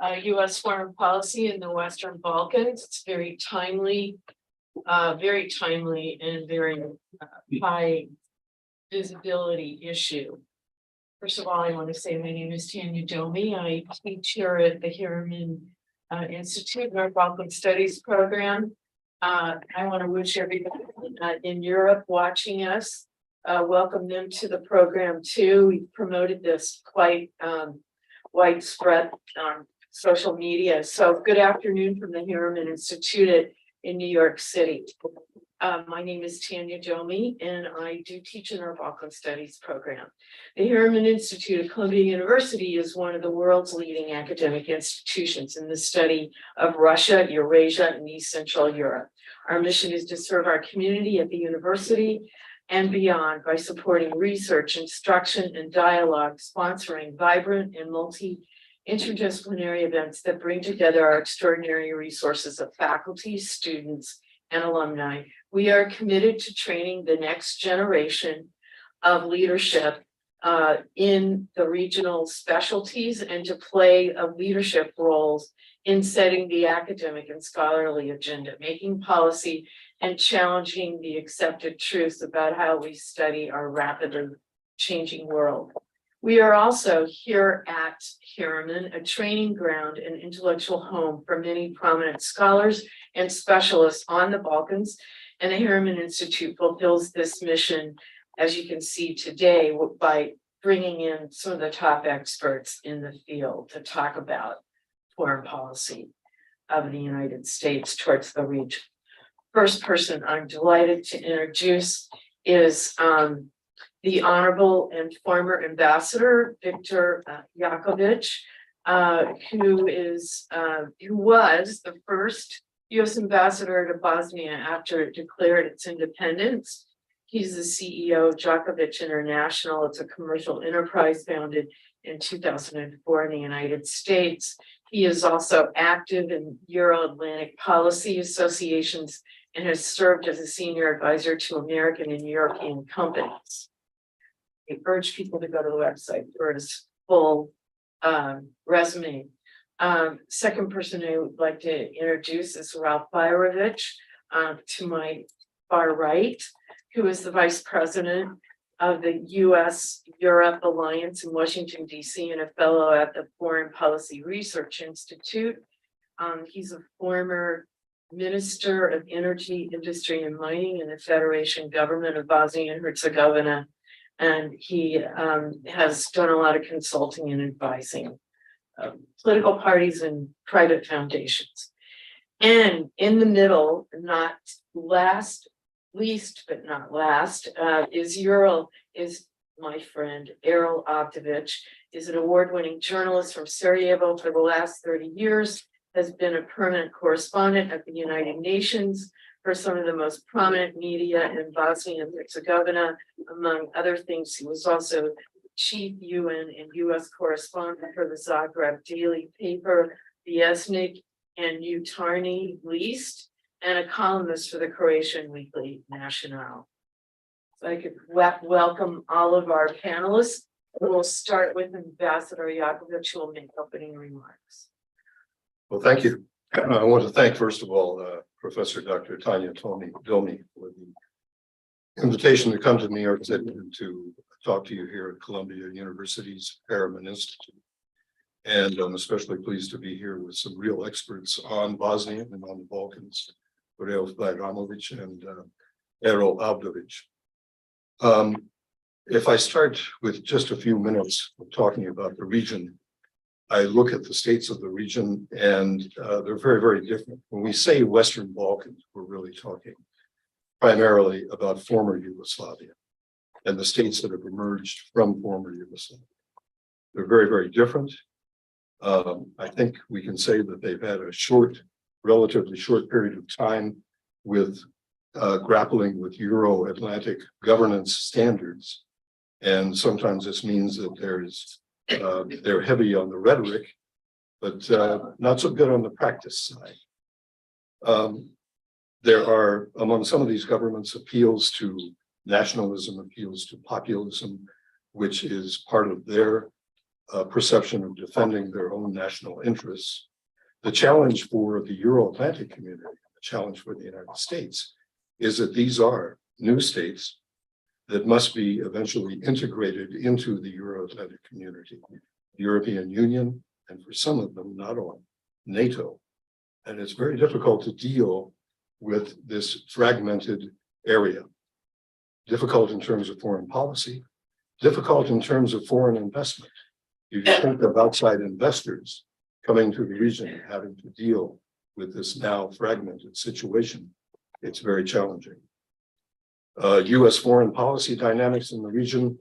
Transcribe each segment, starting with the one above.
U.S. foreign policy in the Western Balkans. It's very timely and very high visibility issue. First of all, I want to say my name is Tanya Domi. I teach here at the Harriman Institute, North Balkan Studies program. I want to wish everybody in Europe watching us, welcome them to the program too. We've promoted this quite widespread on social media. So good afternoon from the Harriman Institute in New York City. My name is Tanya Domi, and I do teach in our Balkan Studies program. The Harriman Institute at Columbia University is one of the world's leading academic institutions in the study of Russia, Eurasia, and East Central Europe. Our mission is to serve our community at the university and beyond by supporting research, instruction, and dialogue, sponsoring vibrant and interdisciplinary events that bring together our extraordinary resources of faculty, students, and alumni. We are committed to training the next generation of leadership in the regional specialties and to play leadership roles in setting the academic and scholarly agenda, making policy and challenging the accepted truths about how we study our rapidly changing world. We are also here at Harriman, a training ground and intellectual home for many prominent scholars and specialists on the Balkans, and the Harriman Institute fulfills this mission, as you can see today, by bringing in some of the top experts in the field to talk about foreign policy of the United States towards the region. First person I'm delighted to introduce is the Honorable and former Ambassador Viktor Jackovich, who was the first U.S. ambassador to Bosnia after it declared its independence. He's the CEO of Jackovich International. It's a commercial enterprise founded in 2004 in the United States. He is also active in Euro-Atlantic policy associations and has served as a senior advisor to American and European companies. I urge people to go to the website for his full resume. Second person I would like to introduce is Ralph Bajrović, to my far right, who is the Vice President of the U.S.-Europe Alliance in Washington, D.C. and a fellow at the Foreign Policy Research Institute. He's a former Minister of Energy, Industry, and Mining in the Federation Government of Bosnia and Herzegovina. And he has done a lot of consulting and advising political parties and private foundations. And in the middle, not least but not last, is Erol, is my friend. Erol Avdović is an award-winning journalist from Sarajevo for the last 30 years, has been a permanent correspondent at the United Nations for some of the most prominent media in Bosnia and Herzegovina. Among other things, he was also chief UN and US correspondent for the Zagreb daily paper, Vjesnik and Jutarnji List, and a columnist for the Croatian weekly Nacional. So I could welcome all of our panelists. We'll start with Ambassador Jackovich, who will make opening remarks. Well, thank you. I want to thank, first of all, Professor Dr. Tanya Domi for the invitation to come to New York City and to talk to you here at Columbia University's Harriman Institute. And I'm especially pleased to be here with some real experts on Bosnia and on the Balkans, Reuf Bajrović and Erol Avdović. If I start with just a few minutes of talking about the region, I look at the states of the region and they're very, very different. When we say Western Balkans, we're really talking primarily about former Yugoslavia and the states that have emerged from former Yugoslavia. They're very, very different. I think we can say that they've had a relatively short period of time with grappling with Euro-Atlantic governance standards. And sometimes this means that they're heavy on the rhetoric, but not so good on the practice side. There are, among some of these governments, appeals to nationalism, appeals to populism, which is part of their perception of defending their own national interests. The challenge for the Euro-Atlantic community, the challenge for the United States, is that these are new states that must be eventually integrated into the Euro-Atlantic community, the European Union, and for some of them, not all, NATO. And it's very difficult to deal with this fragmented area. Difficult in terms of foreign policy, difficult in terms of foreign investment. If you think of outside investors coming to the region and having to deal with this now fragmented situation, it's very challenging. US foreign policy dynamics in the region,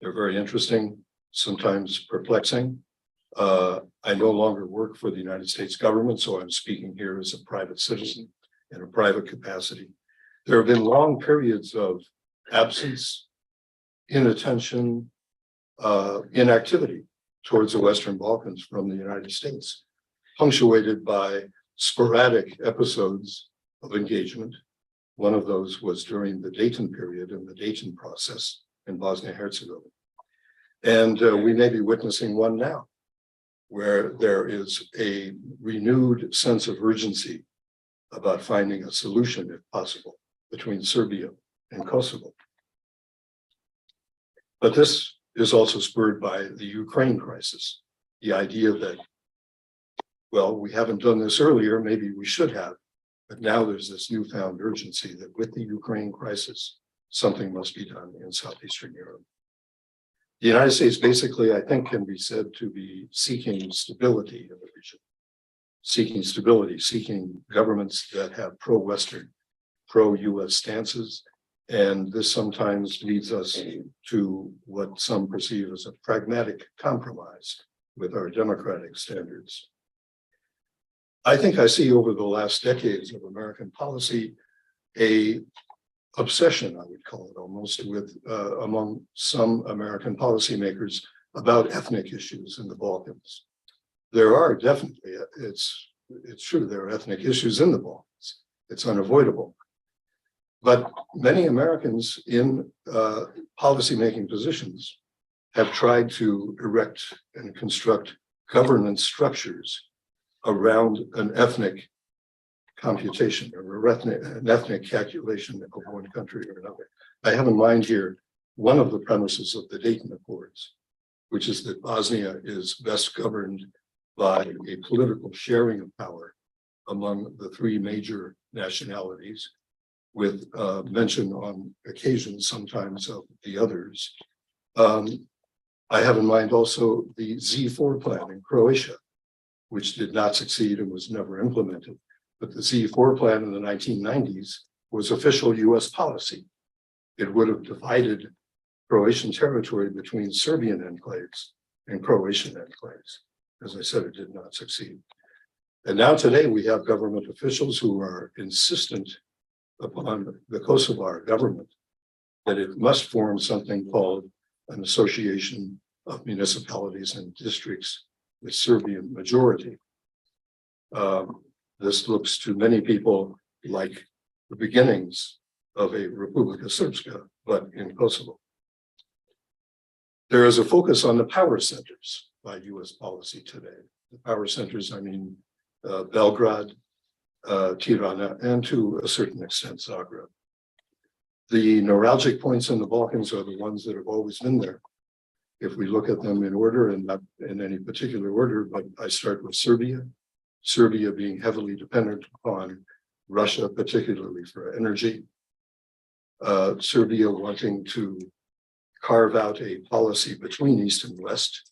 they're very interesting, sometimes perplexing. I no longer work for the United States government, so I'm speaking here as a private citizen in a private capacity. There have been long periods of absence, inattention, inactivity towards the Western Balkans from the United States, punctuated by sporadic episodes of engagement. One of those was during the Dayton period and the Dayton process in Bosnia and Herzegovina. And we may be witnessing one now, where there is a renewed sense of urgency about finding a solution, if possible, between Serbia and Kosovo. But this is also spurred by the Ukraine crisis, the idea that, well, we haven't done this earlier, maybe we should have, but now there's this newfound urgency that with the Ukraine crisis, something must be done in Southeastern Europe. The United States basically, I think, can be said to be seeking stability in the region, seeking stability, seeking governments that have pro-Western, pro-US stances. And this sometimes leads us to what some perceive as a pragmatic compromise with our democratic standards. I think I see over the last decades of American policy a obsession, I would call it almost, with among some American policymakers about ethnic issues in the Balkans. There are definitely, it's true, there are ethnic issues in the Balkans. It's unavoidable. But many Americans in policymaking positions have tried to erect and construct governance structures around an ethnic computation or an ethnic calculation of one country or another. I have in mind here one of the premises of the Dayton Accords, which is that Bosnia is best governed by a political sharing of power among the three major nationalities, with mention on occasion sometimes of the others. I have in mind also the Z4 plan in Croatia, which did not succeed and was never implemented. But the Z4 plan in the 1990s was official US policy. It would have divided Croatian territory between Serbian enclaves and Croatian enclaves. As I said, it did not succeed. And now today we have government officials who are insistent upon the Kosovar government that it must form something called an association of municipalities and districts with Serbian majority. This looks to many people like the beginnings of a Republika Srpska, but in Kosovo. There is a focus on the power centers by US policy today. The power centers, I mean, Belgrade, Tirana, and to a certain extent, Zagreb. The neuralgic points in the Balkans are the ones that have always been there. If we look at them in order, and not in any particular order, but I start with Serbia. Serbia being heavily dependent upon Russia, particularly for energy. Serbia wanting to carve out a policy between East and West,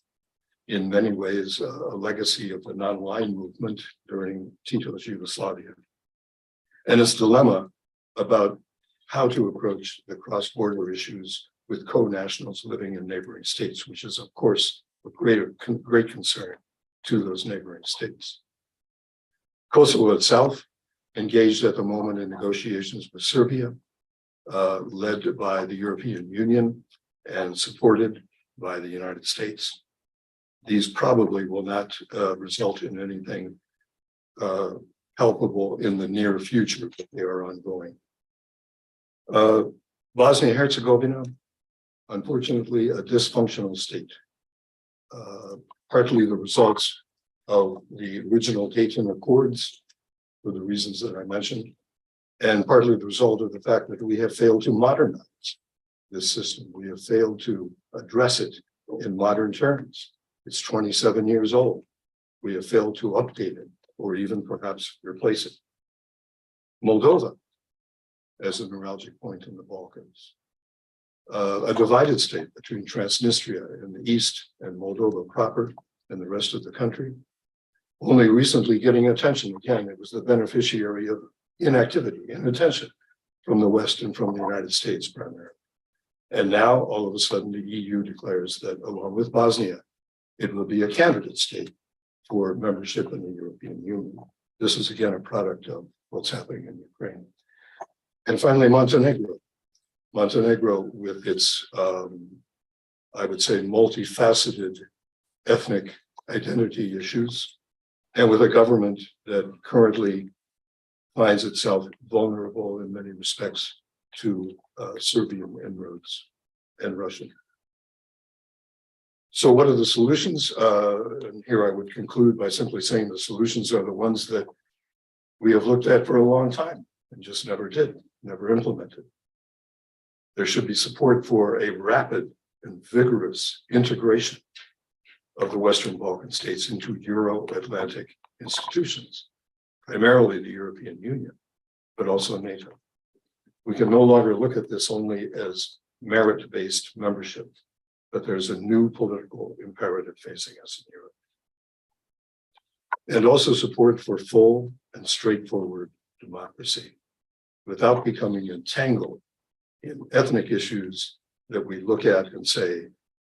in many ways a legacy of the non-aligned movement during Tito's Yugoslavia. And its dilemma about how to approach the cross-border issues with co-nationals living in neighboring states, which is, of course, a great concern to those neighboring states. Kosovo itself engaged at the moment in negotiations with Serbia, led by the European Union and supported by the United States. These probably will not result in anything palpable in the near future, but they are ongoing. Bosnia and Herzegovina, unfortunately, a dysfunctional state. partly the results of the original Dayton Accords, for the reasons that I mentioned, and partly the result of the fact that we have failed to modernize this system. We have failed to address it in modern terms. It's 27 years old. We have failed to update it or even perhaps replace it. Moldova, as a neuralgic point in the Balkans, a divided state between Transnistria in the east and Moldova proper and the rest of the country, only recently getting attention. Again, it was the beneficiary of inactivity and attention from the West and from the United States primarily. And now, all of a sudden, the EU declares that along with Bosnia, it will be a candidate state for membership in the European Union. This is again a product of what's happening in Ukraine. And finally, Montenegro. Montenegro with its, I would say, multifaceted ethnic identity issues, and with a government that currently finds itself vulnerable in many respects to Serbian inroads and Russian. So what are the solutions? And here I would conclude by simply saying the solutions are the ones that we have looked at for a long time and just never implemented. There should be support for a rapid and vigorous integration of the Western Balkan states into Euro-Atlantic institutions, primarily the European Union, but also NATO. We can no longer look at this only as merit-based membership, but there's a new political imperative facing us in Europe. And also support for full and straightforward democracy without becoming entangled in ethnic issues that we look at and say,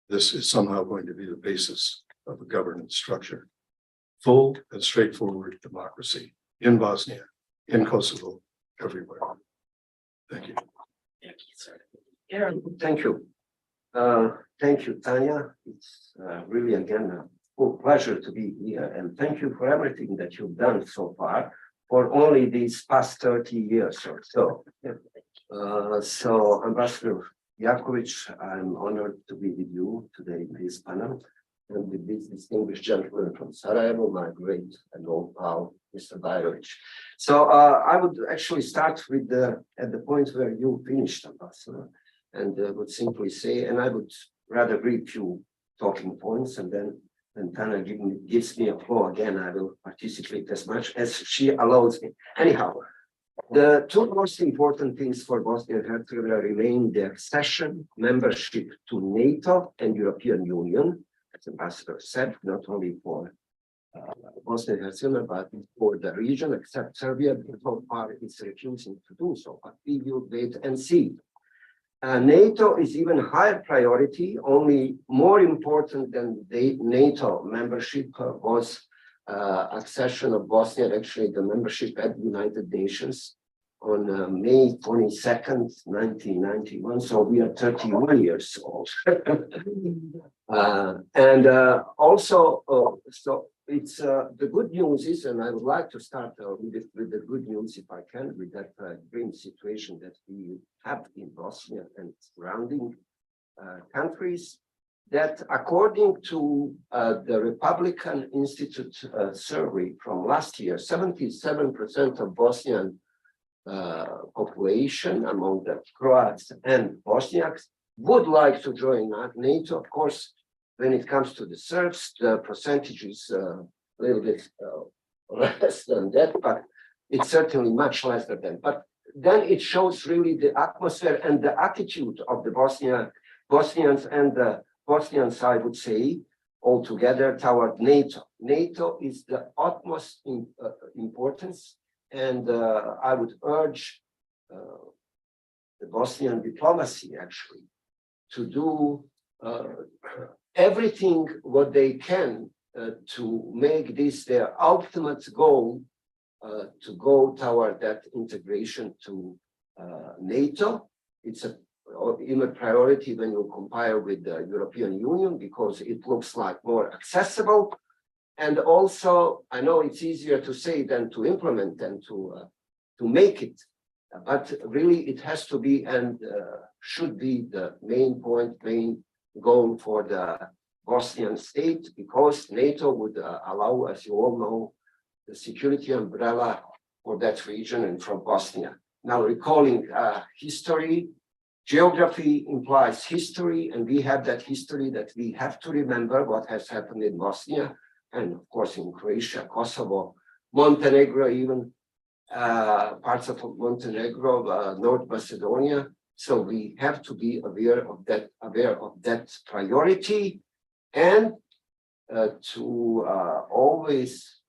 this is somehow going to be the basis of a governance structure. Full and straightforward democracy in Bosnia, in Kosovo, everywhere. Thank you. Thank you, sir. Erol. Thank you. Thank you, Tanya. It's really, again, a full pleasure to be here. And thank you for everything that you've done so far for only these past 30 years or so. So, Ambassador Jackovich, I'm honored to be with you today in this panel and with this distinguished gentleman from Sarajevo, my great and old pal, Mr. Bajrović. So I would actually start with at the point where you finished, Ambassador, and would simply say, and I would rather read few talking points, and then when Tanya gives me a floor again, I will participate as much as she allows me. Anyhow, the two most important things for Bosnia and Herzegovina remain the accession, membership to NATO and European Union, as Ambassador said, not only for Bosnia and Herzegovina, but for the region, except Serbia, because so far is refusing to do so. But we will wait and see. NATO is even higher priority, only more important than the NATO membership was accession of Bosnia, actually the membership at the United Nations on May 22nd, 1991. So we are 31 years old. So it's the good news is, and I would like to start with the good news, if I can, with that grim situation that we have in Bosnia and surrounding countries, that according to the Republican Institute survey from last year, 77% of Bosnian population among the Croats and Bosniaks would like to join NATO. Of course, when it comes to the Serbs, the percentage is a little bit less than that, but it's certainly much less than that. But then it shows really the atmosphere and the attitude of the Bosnians and the Bosnians, I would say, altogether toward NATO. NATO is the utmost importance, and I would urge the Bosnian diplomacy actually to do everything what they can to make this their ultimate goal to go toward that integration to NATO. It's a even priority when you compare with the European Union because it looks like more accessible. And also, I know it's easier to say than to implement and to make it, but really it has to be and should be the main point, main goal for the Bosnian state, because NATO would allow, as you all know, the security umbrella for that region and from Bosnia. Now, recalling history, geography implies history, and we have that history that we have to remember what has happened in Bosnia, and of course in Croatia, Kosovo, Montenegro, even parts of Montenegro, North Macedonia. So we have to be aware of that priority, and to always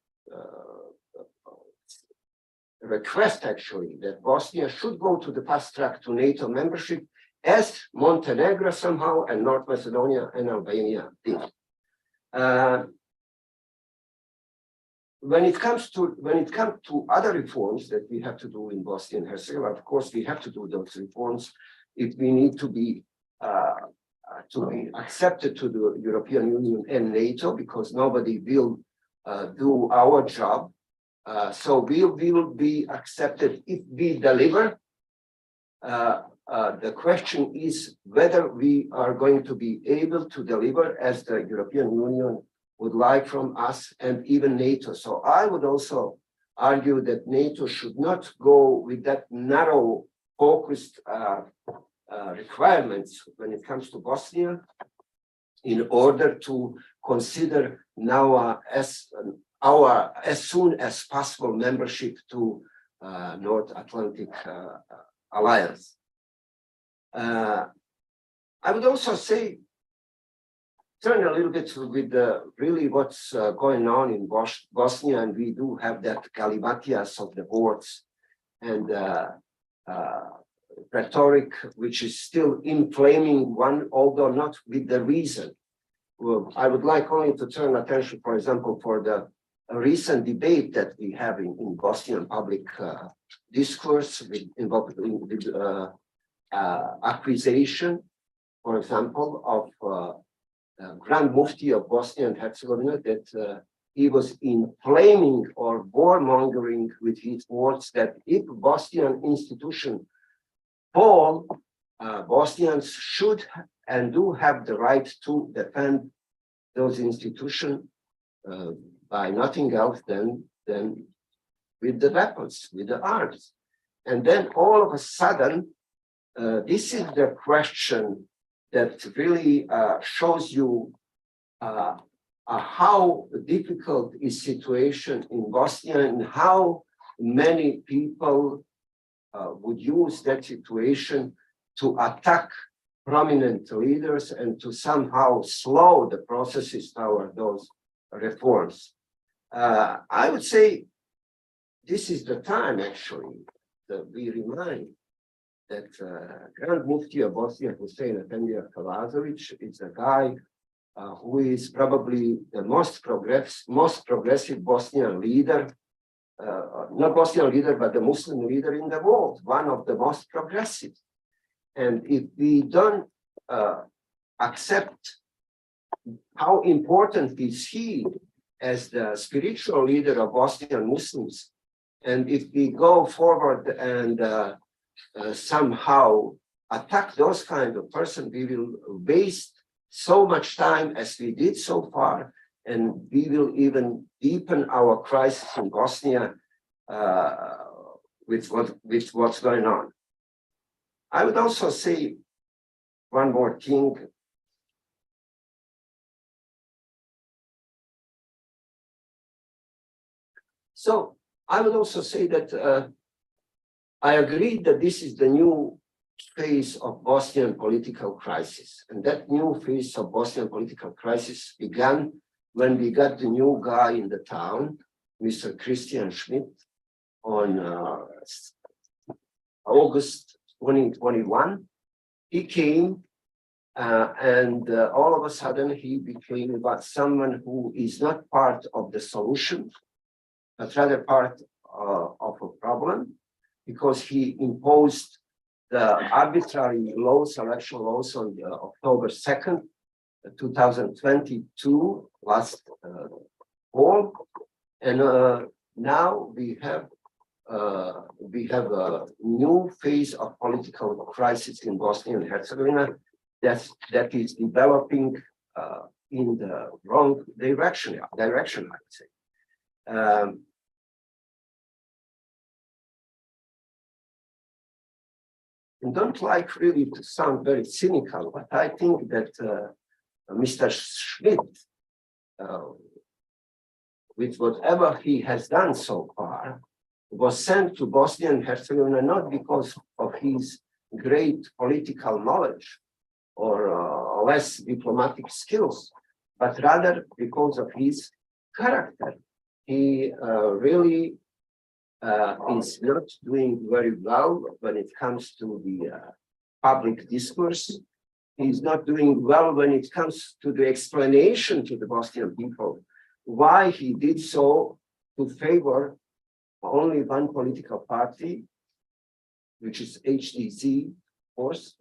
request actually that Bosnia should go to the fast track to NATO membership, as Montenegro somehow and North Macedonia and Albania did. When it comes to other reforms that we have to do in Bosnia and Herzegovina, of course, we have to do those reforms if we need to be accepted to the European Union and NATO, because nobody will do our job. So we will be accepted if we deliver. The question is whether we are going to be able to deliver as the European Union would like from us, and even NATO. So I would also argue that NATO should not go with that narrow focused requirements when it comes to Bosnia, in order to consider now as soon as possible membership to North Atlantic Alliance. I would also say, turn a little bit with really what's going on in Bosnia, and we do have that galimatias of the boards and rhetoric, which is still inflaming one, although not with the reason. Well, I would like only to turn attention, for example, for the recent debate that we have in Bosnian public discourse with accusation, for example, of Grand Mufti of Bosnia and Herzegovina, that he was inflaming or warmongering with his words that if Bosnian institutions fall, Bosnians should and do have the right to defend those institutions by nothing else than with the weapons, with the arms. And then all of a sudden, this is the question that really shows you how difficult is situation in Bosnia, and how many people would use that situation to attack prominent leaders and to somehow slow the processes toward those reforms. I would say this is the time actually that we remind that Grand Mufti of Bosnia, Hussein Efendi Kalazovic, is a guy who is probably the most progressive Bosnian leader, not Bosnian leader, but the Muslim leader in the world, one of the most progressive. And if we don't accept how important is he as the spiritual leader of Bosnian Muslims, and if we go forward and somehow attack those kind of person, we will waste so much time as we did so far, and we will even deepen our crisis in Bosnia with what's going on. I would also say one more thing. So I would also say that I agree that this is the new phase of Bosnian political crisis. And that new phase of Bosnian political crisis began when we got the new guy in the town, Mr. Christian Schmidt, on August 2021. He came and all of a sudden he became about someone who is not part of the solution, but rather part of a problem, because he imposed the arbitrary laws, election laws on October 2nd, 2022, last fall. And now we have a new phase of political crisis in Bosnia and Herzegovina that is developing in the wrong direction, I would say. I don't like really to sound very cynical, but I think that Mr. Schmidt, with whatever he has done so far, was sent to Bosnia and Herzegovina not because of his great political knowledge or less diplomatic skills, but rather because of his character. He really is not doing very well when it comes to the public discourse. He's not doing well when it comes to the explanation to the Bosnian people why he did so to favor only one political party, which is HDZ, of course,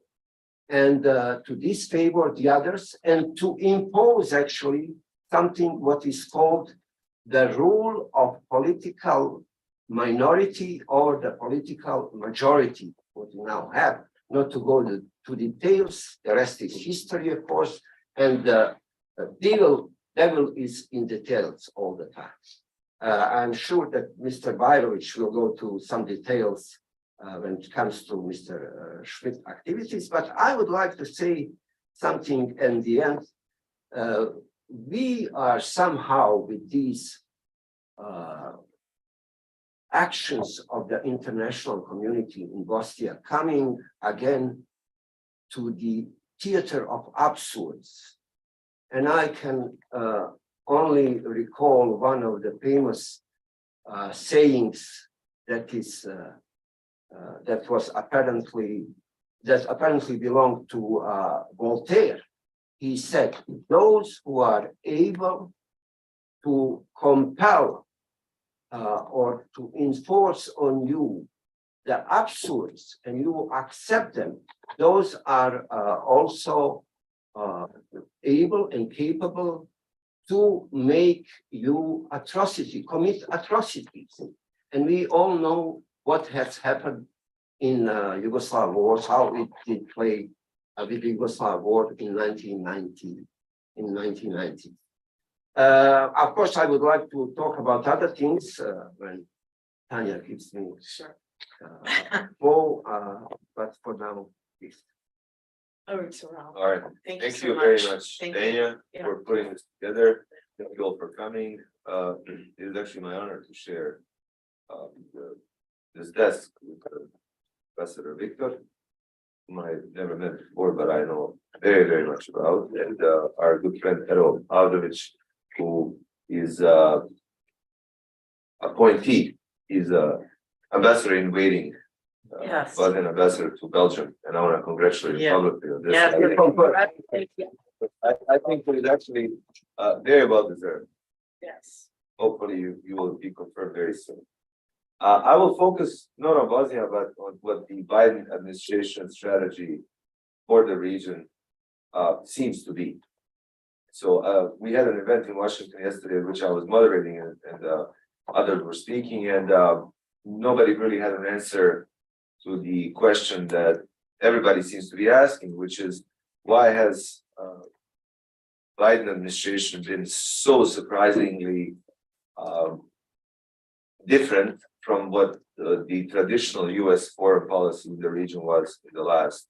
and to disfavor the others and to impose actually something what is called the rule of political minority or the political majority, what we now have. Not to go to details, the rest is history, of course, and the devil is in details all the time. I'm sure that Mr. Bajrović will go to some details when it comes to Mr. Schmidt activities, but I would like to say something in the end. We are somehow with these actions of the international community in Bosnia coming again to the theater of absurds. And I can only recall one of the famous sayings that is that apparently belonged to Voltaire. He said, "Those who are able to compel or to enforce on you the absurds and you accept them, those are also able and capable to make you commit atrocities." And we all know what has happened in Yugoslav wars, how it did play with the Yugoslav war in 1990. Of course, I would like to talk about other things when Tanya gives me but for now, please. Over to Erol. All right, Thank thank so you very much. much, Thank you. Tanya, Yeah. for putting this together. Thank you all for coming. It is actually my honor to share this desk with Professor Victor, whom I never met before, but I know very, very much about, and our good friend Erol Avdović, who is appointee, he's ambassador in waiting. Yes. Was an ambassador to Belgium, and I want to congratulate him Yeah. publicly on this. Yes. Thank you. I think it is actually very well deserved. Yes. Hopefully you will be confirmed very soon. I will focus not on Bosnia, but on what the Biden administration strategy for the region seems to be. So we had an event in Washington yesterday, which I was moderating, and others were speaking, and nobody really had an answer to the question that everybody seems to be asking, which is why has Biden administration been so surprisingly different from what the traditional U.S. foreign policy in the region was in the last,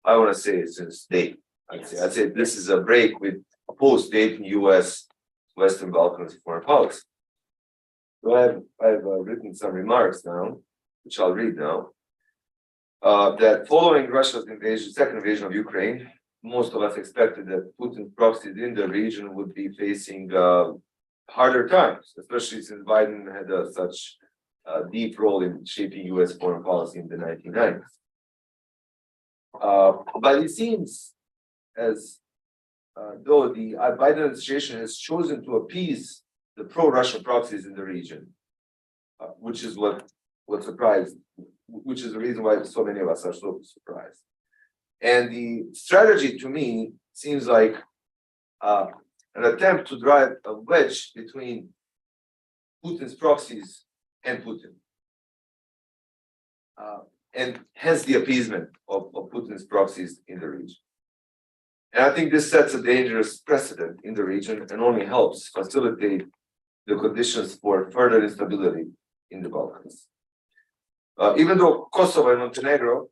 I want to say, since Dayton. I'd say this is a break with post-Dayton U.S. Western Balkans foreign policy. So I've written some remarks now, which I'll read now. That following Russia's second invasion of Ukraine, most of us expected that Putin's proxies in the region would be facing harder times, especially since Biden had such a deep role in shaping U.S. foreign policy in the 1990s. But it seems as though the Biden administration has chosen to appease the pro-Russian proxies in the region, which is what surprised, which is the reason why so many of us are so surprised. And the strategy to me seems like an attempt to drive a wedge between Putin's proxies and Putin. And hence the appeasement of Putin's proxies in the region. And I think this sets a dangerous precedent in the region and only helps facilitate the conditions for further instability in the Balkans. Even though Kosovo and Montenegro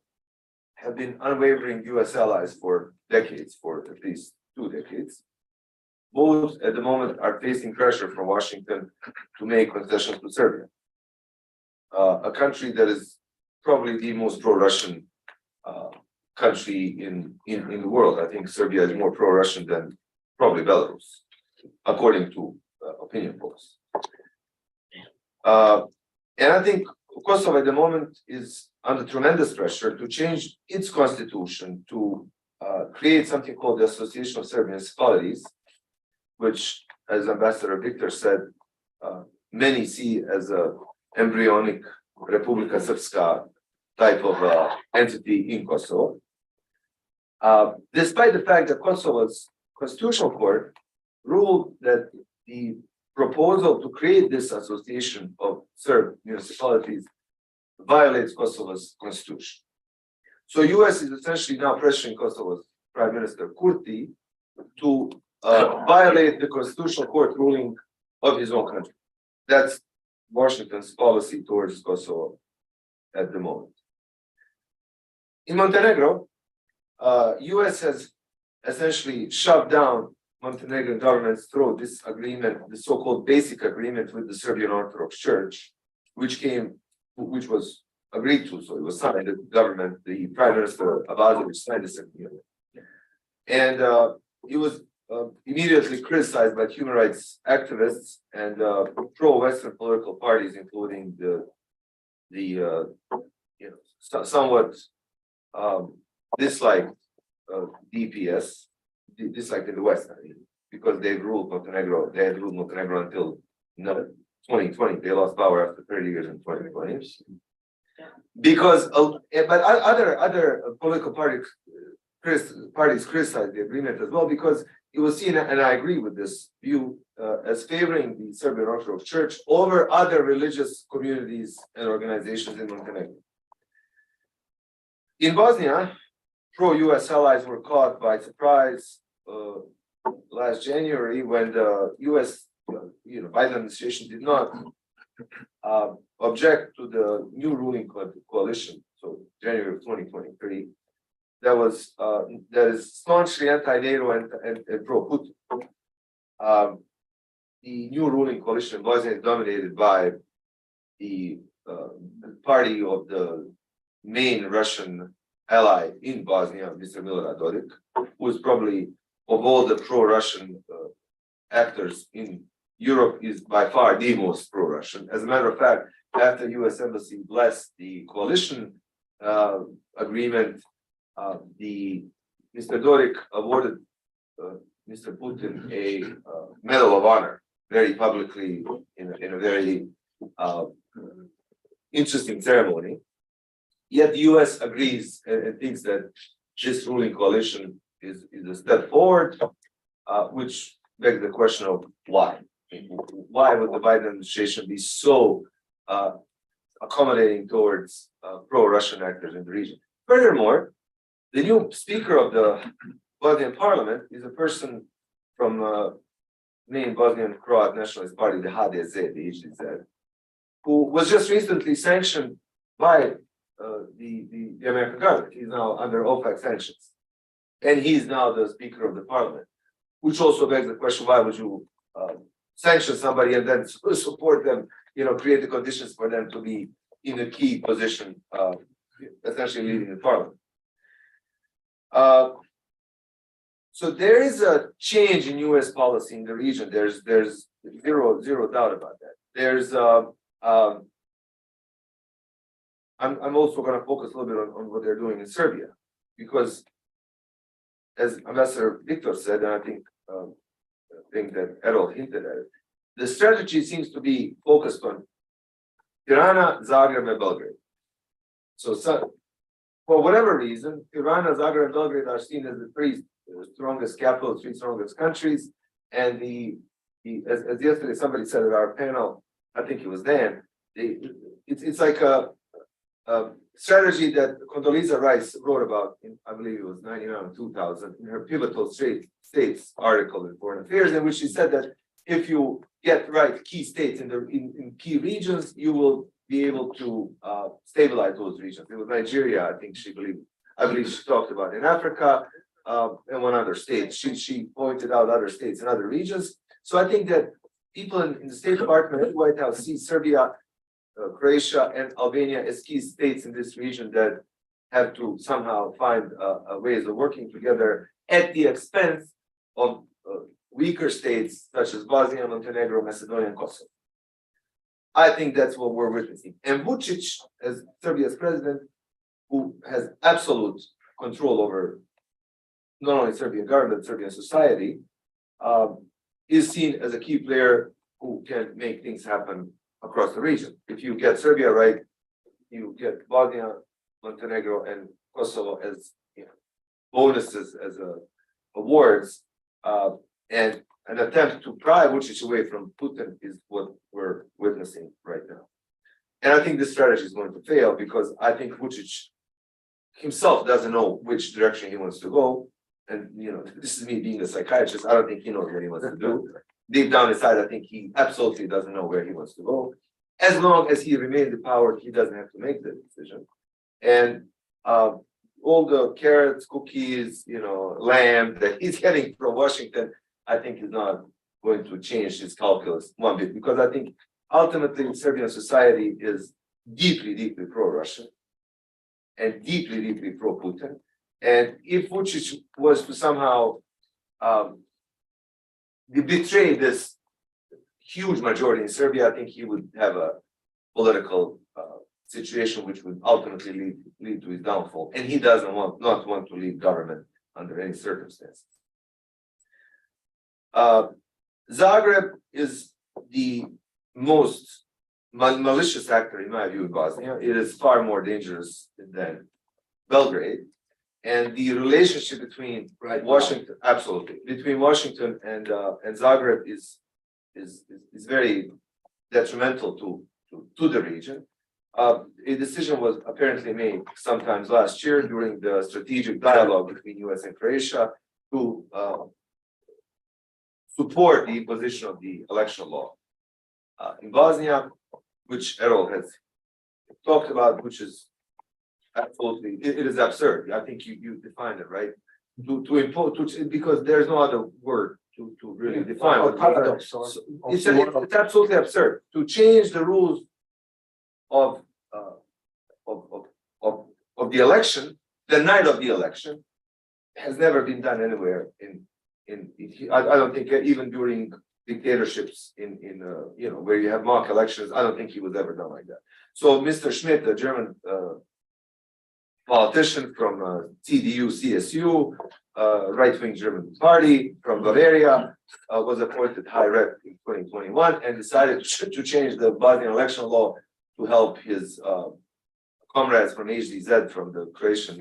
have been unwavering US allies for decades, for at least 2 decades, both at the moment are facing pressure from Washington to make concessions to Serbia, a country that is probably the most pro-Russian country in the world. I think Serbia is more pro-Russian than probably Belarus, according to opinion polls. And I think Kosovo at the moment is under tremendous pressure to change its constitution to create something called the Association of Serbian Municipalities, which, as Ambassador Victor said, many see as a embryonic Republika Srpska type of entity in Kosovo. Despite the fact that Kosovo's constitutional court ruled that the proposal to create this association of Serb municipalities violates Kosovo's constitution. So US is essentially now pressuring Kosovo's Prime Minister Kurti to violate the constitutional court ruling of his own country. That's Washington's policy towards Kosovo at the moment. In Montenegro, US has essentially shoved down Montenegrin government's throat this agreement, the so-called basic agreement with the Serbian Orthodox Church, which was agreed to, so it was signed. The government, the Prime Minister Avdović signed this agreement, and it was immediately criticized by human rights activists and pro-Western political parties, including the somewhat disliked DPS, disliked in the West, I mean, because they ruled Montenegro. They had ruled Montenegro until 2020. They lost power after 30 years in 2020. Because, but other political parties criticized the agreement as well, because it was seen, and I agree with this view, as favoring the Serbian Orthodox Church over other religious communities and organizations in Montenegro. In Bosnia, pro-US allies were caught by surprise last January when the US, Biden administration did not object to the new ruling coalition. So January of 2023, that is staunchly anti-NATO and pro-Putin. The new ruling coalition in Bosnia is dominated by the party of the main Russian ally in Bosnia, Mr. Milorad Dodik, who is probably, of all the pro-Russian actors in Europe, is by far the most pro-Russian. As a matter of fact, after U.S. Embassy blessed the coalition agreement, Mr. Dodik awarded Mr. Putin a Medal of Honor very publicly in a very interesting ceremony. Yet the US agrees and thinks that this ruling coalition is a step forward, which begs the question of why. Why would the Biden administration be so accommodating towards pro-Russian actors in the region? Furthermore, the new speaker of the Bosnian parliament is a person from main Bosnian Croat Nationalist Party, the HDZ, the HDZ, who was just recently sanctioned by the American government. He's now under OPEC sanctions, and he's now the Speaker of the Parliament, which also begs the question: why would you sanction somebody and then support them? Create the conditions for them to be in a key position, essentially leading the Parliament. So there is a change in U.S. policy in the region. There's zero doubt about that. There's I'm also going to focus a little bit on what they're doing in Serbia, because as Ambassador Victor said, and I think that Erol hinted at it, the strategy seems to be focused on Tirana, Zagreb, and Belgrade. So for whatever reason, Tirana, Zagreb, and Belgrade are seen as the three strongest capitals, three strongest countries, and as yesterday somebody said at our panel, I think it was Dan, it's like strategy that Condoleezza Rice wrote about in, I believe it was 99 2000, in her pivotal states article in Foreign Affairs, in which she said that if you get right key states in key regions, you will be able to stabilize those regions. It was Nigeria, I think I believe she talked about in Africa and one other state. She pointed out other states and other regions. So I think that people in the State Department and the White House see Serbia, Croatia, and Albania as key states in this region that have to somehow find ways of working together at the expense of weaker states such as Bosnia, Montenegro, Macedonia, and Kosovo. I think that's what we're witnessing. And Vucic, as Serbia's president, who has absolute control over not only Serbian government, Serbian society, is seen as a key player who can make things happen across the region. If you get Serbia right, you get Bosnia, Montenegro, and Kosovo as bonuses, as awards, and an attempt to pry Vucic away from Putin is what we're witnessing right now. And I think this strategy is going to fail because I think Vucic himself doesn't know which direction he wants to go. And this is me being a psychiatrist. I don't think he knows what he wants to do. Deep down inside, I think he absolutely doesn't know where he wants to go. As long as he remains in power, he doesn't have to make the decision. And all the carrots, cookies, lamb that he's getting from Washington, I think is not going to change his calculus one bit, because I think ultimately Serbian society is deeply, deeply pro-Russian and deeply, deeply pro-Putin. And if Vucic was to somehow betray this huge majority in Serbia, I think he would have a political situation which would ultimately lead to his downfall. And he doesn't not want to leave government under any circumstances. Zagreb is the most malicious actor, in my view, in Bosnia. It is far more dangerous than Belgrade. And the relationship between Washington, absolutely, between Washington and Zagreb is very detrimental to the region. A decision was apparently made sometimes last year during the strategic dialogue between US and Croatia to support the imposition of the election law in Bosnia, which Erol has talked about, which is absolutely, it is absurd. I think you defined it, right? To impose, because there's no other word to really define what paradox. It's absolutely absurd to change the rules of the election, the night of the election, has never been done anywhere I don't think even during dictatorships where you have mock elections, I don't think he was ever done like that. So Mr. Schmidt, a German politician from CDU, CSU, right-wing German party from Bavaria, was appointed High Rep in 2021 and decided to change the Bosnian election law to help his comrades from HDZ, from the Croatian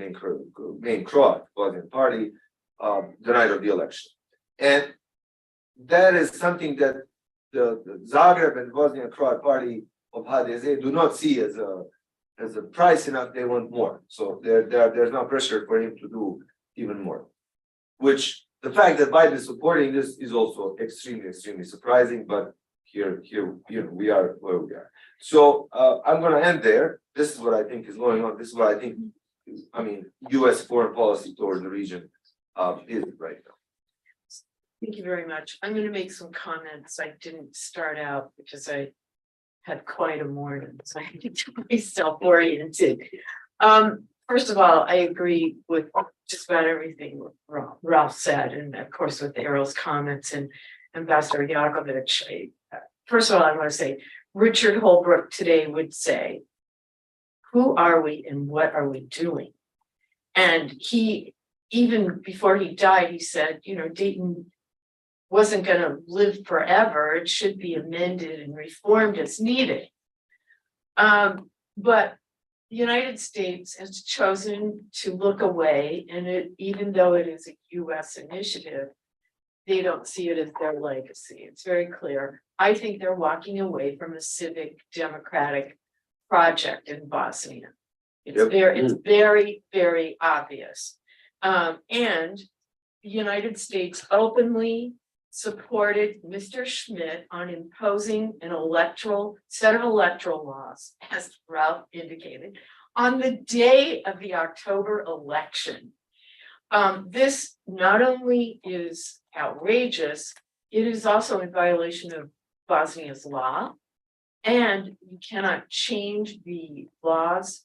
main Croat Bosnian party, the night of the election. And that is something that the Zagreb and Bosnian Croat party of HDZ do not see as a price enough. They want more. So there's no pressure for him to do even more. Which the fact that Biden is supporting this is also extremely, extremely surprising. But here we are where we are. So I'm going to end there. This is what I think is going on. This is what I think. U.S. foreign policy towards the region is right now. Thank you very much. I'm going to make some comments. I didn't start out because I had quite a morning, so I had to get myself oriented. First of all, I agree with just about everything Ralph said, and of course with Erol's comments and Ambassador Jackovich. First of all, I want to say Richard Holbrooke today would say, "Who are we and what are we doing?" And he, even before he died, he said, Dayton wasn't going to live forever. It should be amended and reformed as needed. But the United States has chosen to look away, and even though it is a U.S. initiative, they don't see it as their legacy. It's very clear. I think they're walking away from a civic democratic project in Bosnia. Yep. It's very, very obvious. And the United States openly supported Mr. Schmidt on imposing an set of electoral laws, as Ralph indicated, on the day of the October election. This not only is outrageous, it is also in violation of Bosnia's law. And you cannot change the laws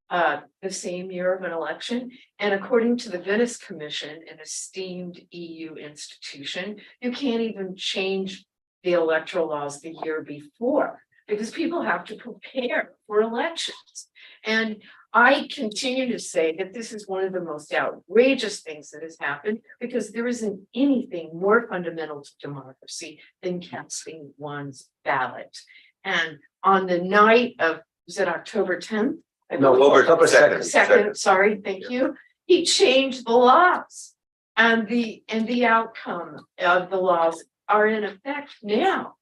the same year of an election. And according to the Venice Commission, an esteemed EU institution, you can't even change the electoral laws the year before because people have to prepare for elections. And I continue to say that this is one of the most outrageous things that has happened because there isn't anything more fundamental to democracy than casting one's ballot. And on the night of, was it October 10th? No, October 2nd. Second, sorry, thank you. He changed the laws. And the outcome of the laws are in effect now.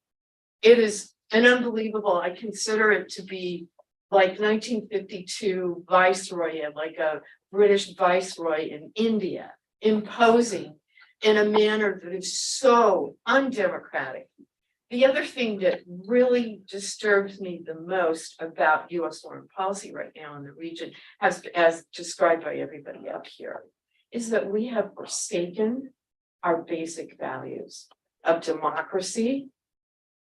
It is an unbelievable, I consider it to be like 1952 viceroy, like a British viceroy in India, imposing in a manner that is so undemocratic. The other thing that really disturbs me the most about US foreign policy right now in the region, as described by everybody up here, is that we have forsaken our basic values of democracy,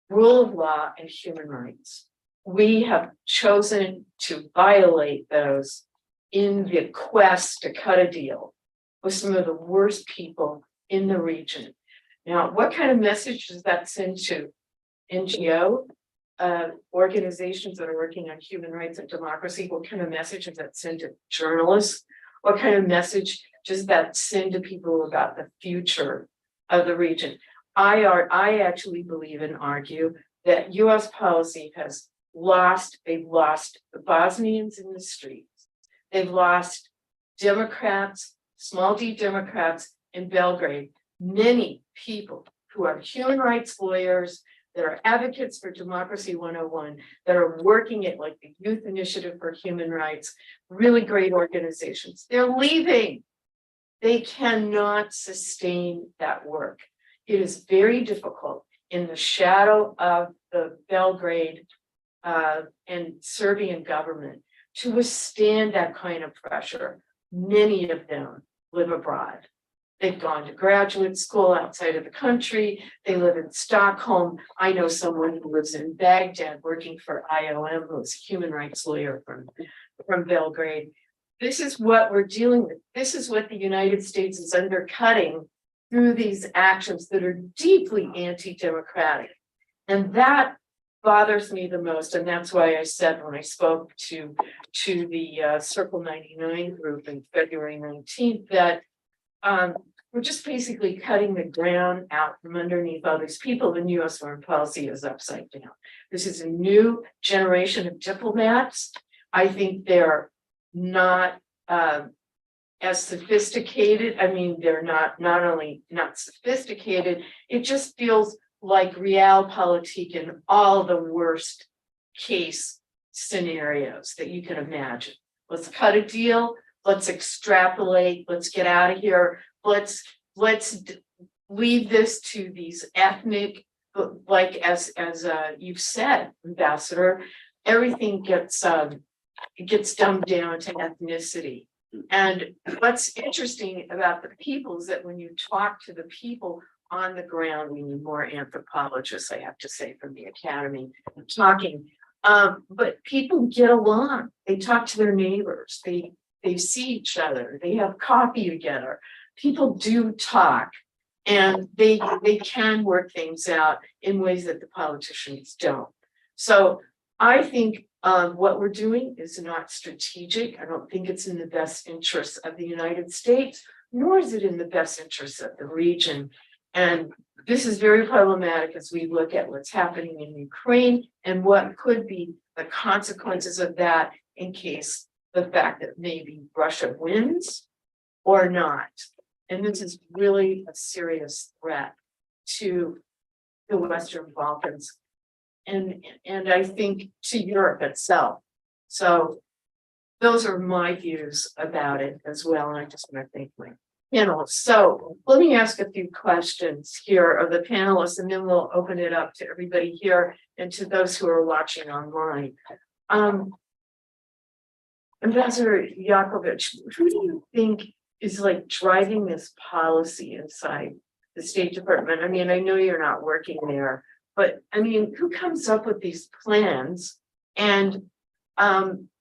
rule of law, and human rights. We have chosen to violate those in the quest to cut a deal with some of the worst people in the region. Now, what kind of message does that send to NGO organizations that are working on human rights and democracy? What kind of message does that send to journalists? What kind of message does that send to people about the future of the region? I actually believe and argue that US policy has they've lost the Bosnians in the streets. They've lost Democrats, small d Democrats in Belgrade, many people who are human rights lawyers, that are advocates for Democracy 101, that are working at like the Youth Initiative for Human Rights, really great organizations. They're leaving. They cannot sustain that work. It is very difficult in the shadow of the Belgrade and Serbian government to withstand that kind of pressure. Many of them live abroad. They've gone to graduate school outside of the country. They live in Stockholm. I know someone who lives in Baghdad working for IOM, who's a human rights lawyer from Belgrade. This is what we're dealing with. This is what the United States is undercutting through these actions that are deeply anti-democratic. And that bothers me the most. And that's why I said when I spoke to the Circle 99 group in February 19th, that we're just basically cutting the ground out from underneath all these people. And US foreign policy is upside down. This is a new generation of diplomats. I think they're not as sophisticated. I mean, they're not only not sophisticated, it just feels like realpolitik in all the worst case scenarios that you can imagine. Let's cut a deal. Let's extrapolate. Let's get out of here. Let's leave this to these ethnic, like as you've said, Ambassador. Everything gets dumbed down to ethnicity. And what's interesting about the people is that when you talk to the people on the ground, we need more anthropologists, I have to say, from the academy talking. But people get along. They talk to their neighbors. They see each other. They have coffee together. People do talk, and they can work things out in ways that the politicians don't. So I think what we're doing is not strategic. I don't think it's in the best interests of the United States, nor is it in the best interests of the region. And this is very problematic as we look at what's happening in Ukraine and what could be the consequences of that in case the fact that maybe Russia wins or not. And this is really a serious threat to the Western Balkans and I think to Europe itself. So those are my views about it as well, and I just want to thank my panelists. So let me ask a few questions here of the panelists, and then we'll open it up to everybody here and to those who are watching online. Ambassador Jackovich, who do you think is like driving this policy inside the State Department? I mean, I know you're not working there, but I mean, who comes up with these plans? And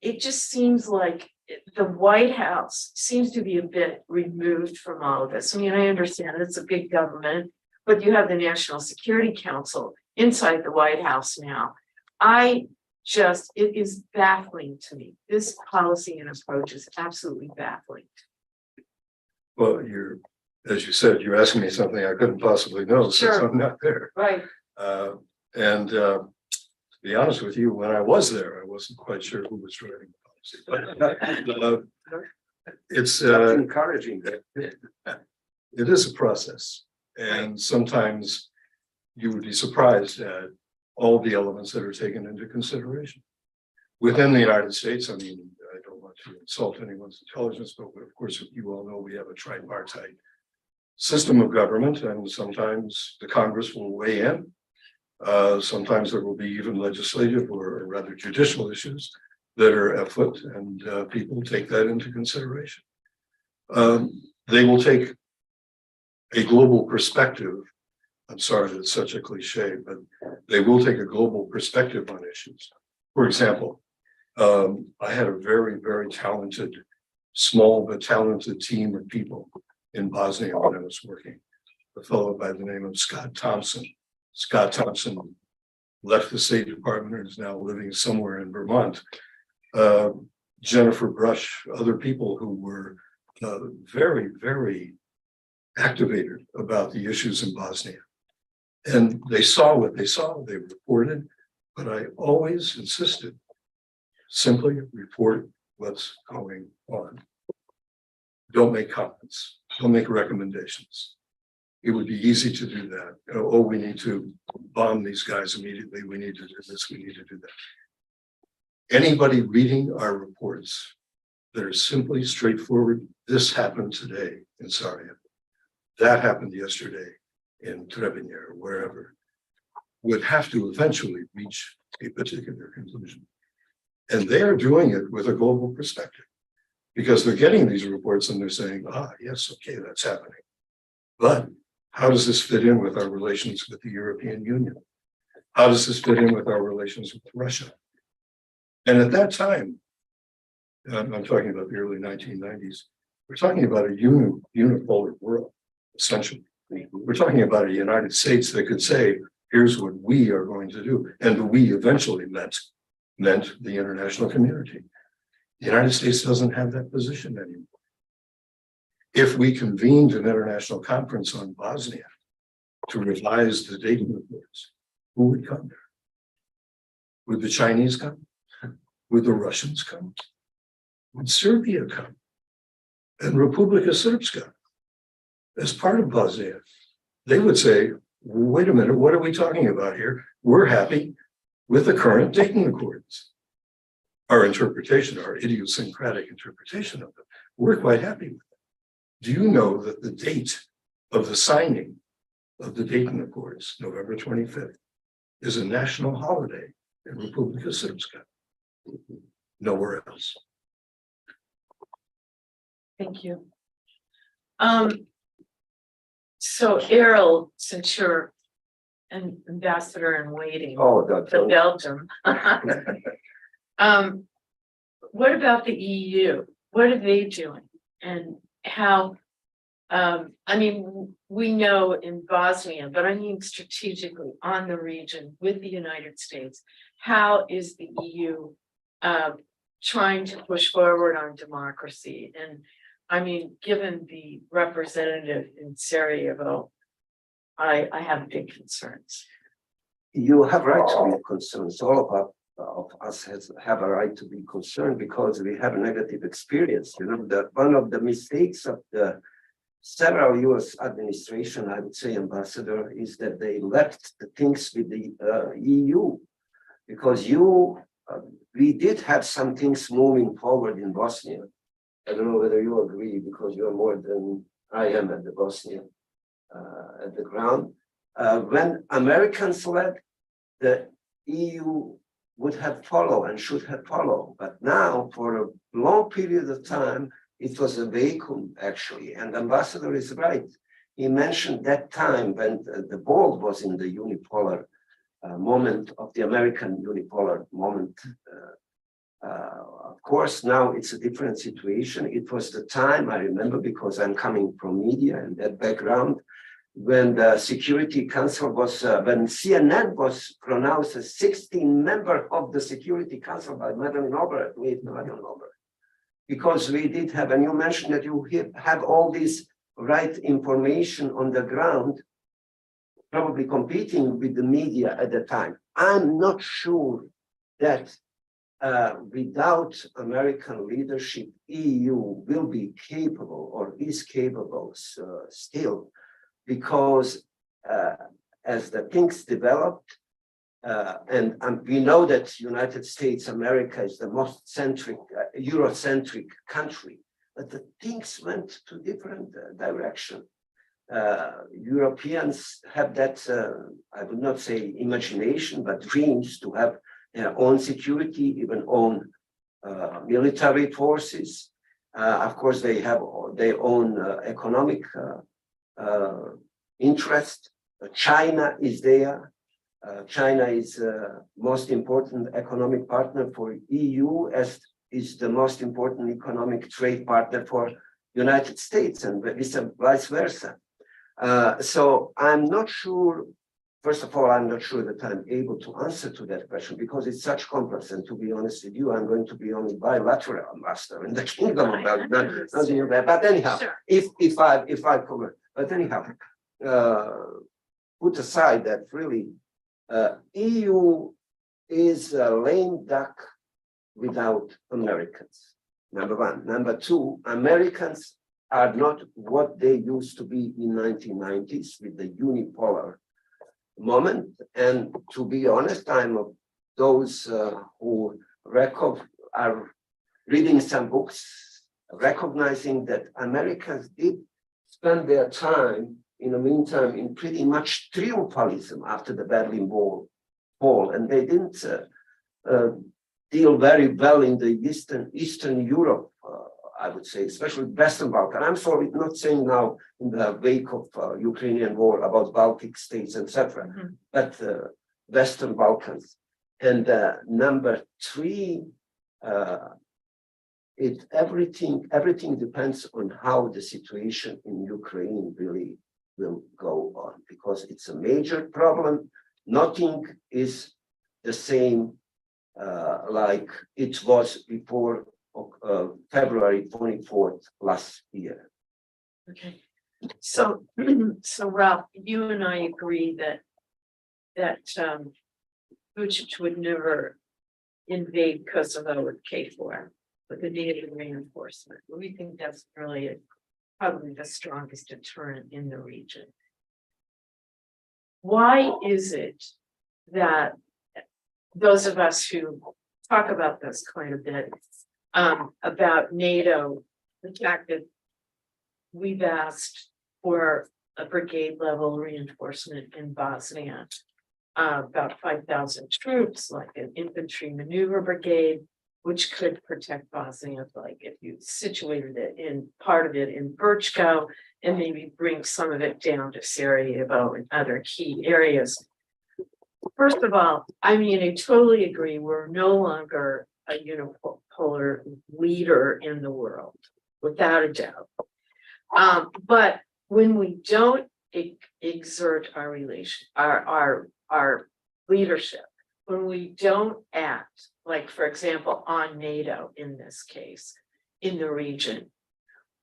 it just seems like the White House seems to be a bit removed from all of this. I mean, I understand it's a big government, but you have the National Security Council inside the White House now. It is baffling to me. This policy and approach is absolutely baffling. Well, as you said, you're asking me something I couldn't possibly know since Sure. I'm not there. Right. To be honest with you, when I was there, I wasn't quite sure who was driving the policy. But it's Encouraging. it is a process, and sometimes you would be surprised at all the elements that are taken into consideration. Within the United States, I mean, I don't want to insult anyone's intelligence, but of course, you all know we have a tripartite system of government, and sometimes the Congress will weigh in. Sometimes there will be even legislative or rather judicial issues that are afoot, and people take that into consideration. They will take a global perspective. I'm sorry that it's such a cliche, but they will take a global perspective on issues. For example, I had a very, very talented, small but talented team of people in Bosnia when I was working. A fellow by the name of Scott Thompson. Scott Thompson left the State Department and is now living somewhere in Vermont. Jennifer Brush, other people who were very, very activated about the issues in Bosnia. And they saw what they saw, they reported, but I always insisted, simply report what's going on. Don't make comments, don't make recommendations. It would be easy to do that. Oh, we need to bomb these guys immediately. We need to do this, we need to do that. Anybody reading our reports that are simply straightforward, this happened today in Serbia, that happened yesterday in Trebinje or wherever, would have to eventually reach a particular conclusion. And they are doing it with a global perspective because they're getting these reports and they're saying, yes, okay, that's happening. But how does this fit in with our relations with the European Union? How does this fit in with our relations with Russia? And at that time, I'm talking about the early 1990s, we're talking about a unipolar world, essentially. We're talking about a United States that could say, here's what we are going to do. And the we eventually meant the international community. The United States doesn't have that position anymore. If we convened an international conference on Bosnia to revise the Dayton Accords, who would come there? Would the Chinese come? Would the Russians come? Would Serbia come? And Republika Srpska, as part of Bosnia, they would say, wait a minute, what are we talking about here? We're happy with the current Dayton Accords. Our interpretation, our idiosyncratic interpretation of them, we're quite happy with it. Do you know that the date of the signing of the Dayton Accords, November 25th, is a national holiday in Republika Srpska? Nowhere else. Thank you. So Erol, since you're an ambassador in waiting to Belgium, what about the EU? What are they doing? And how, I mean, we know in Bosnia, but I mean strategically on the region with the United States, how is the EU trying to push forward on democracy? And I mean, given the representative in Sarajevo, I have big concerns. You have right to be concerned. All of us have a right to be concerned because we have a negative experience. You know, that one of the mistakes of the several US administration, I would say, ambassador, is that they left the things with the EU, because you we did have some things moving forward in Bosnia. I don't know whether you agree, because you are more than I am at the Bosnia, at the ground. When Americans led, the EU would have followed and should have followed. But now, for a long period of time, it was a vacuum, actually. And Ambassador is right. He mentioned that time when the world was in the unipolar moment of the American unipolar moment. Of course, now it's a different situation. It was the time, I remember, because I'm coming from media and that background, when the Security Council was, when CNN was pronounced as 16th member of the Security Council by Madeleine Albright, because we did have, and you mentioned that you have all this right information on the ground, probably competing with the media at the time. I'm not sure that without American leadership, EU will be capable or is capable still, because as the things developed, and we know that United States, America is the most Eurocentric country, but the things went to different direction. Europeans have that, I would not say imagination, but dreams to have their own security, even own military forces. Of course, they have their own economic interest. China is there. China is the most important economic partner for EU, as is the most important economic trade partner for United States, and vice versa. So I'm not sure, first of all, I'm not sure that I'm able to answer to that question, because it's such complex, and to be honest with you, I'm going to be only bilateral ambassador in the kingdom of Belgium, but anyhow, Sure. if I cover, but anyhow, put aside that really, EU is a lame duck without Americans, number one. Number two, Americans are not what they used to be in 1990s with the unipolar moment. And to be honest, I'm of those who are reading some books, recognizing that Americans did spend their time in the meantime in pretty much triumphalism after the Berlin Wall, and they didn't deal very well in the Eastern Europe, I would say, especially Western Balkans. I'm sorry, not saying now in the wake of Ukrainian war about Baltic states, etc., but Western Balkans. And number three, everything depends on how the situation in Ukraine really will go on, because it's a major problem. Nothing is the same like it was before February 24th last year. Okay, so Ralph, you and I agree that Vucic would never invade Kosovo with KFOR with the NATO reinforcement. We think that's really probably the strongest deterrent in the region. Why is it that those of us who talk about this quite a bit, about NATO, the fact that we've asked for a brigade level reinforcement in Bosnia, about 5,000 troops, like an infantry maneuver brigade, which could protect Bosnia, like if you situated it in part of it in Brčko, and maybe bring some of it down to Sarajevo and other key areas. First of all, I mean, I totally agree. We're no longer a unipolar leader in the world, without a doubt. But when we don't exert our leadership, when we don't act, like for example, on NATO in this case, in the region,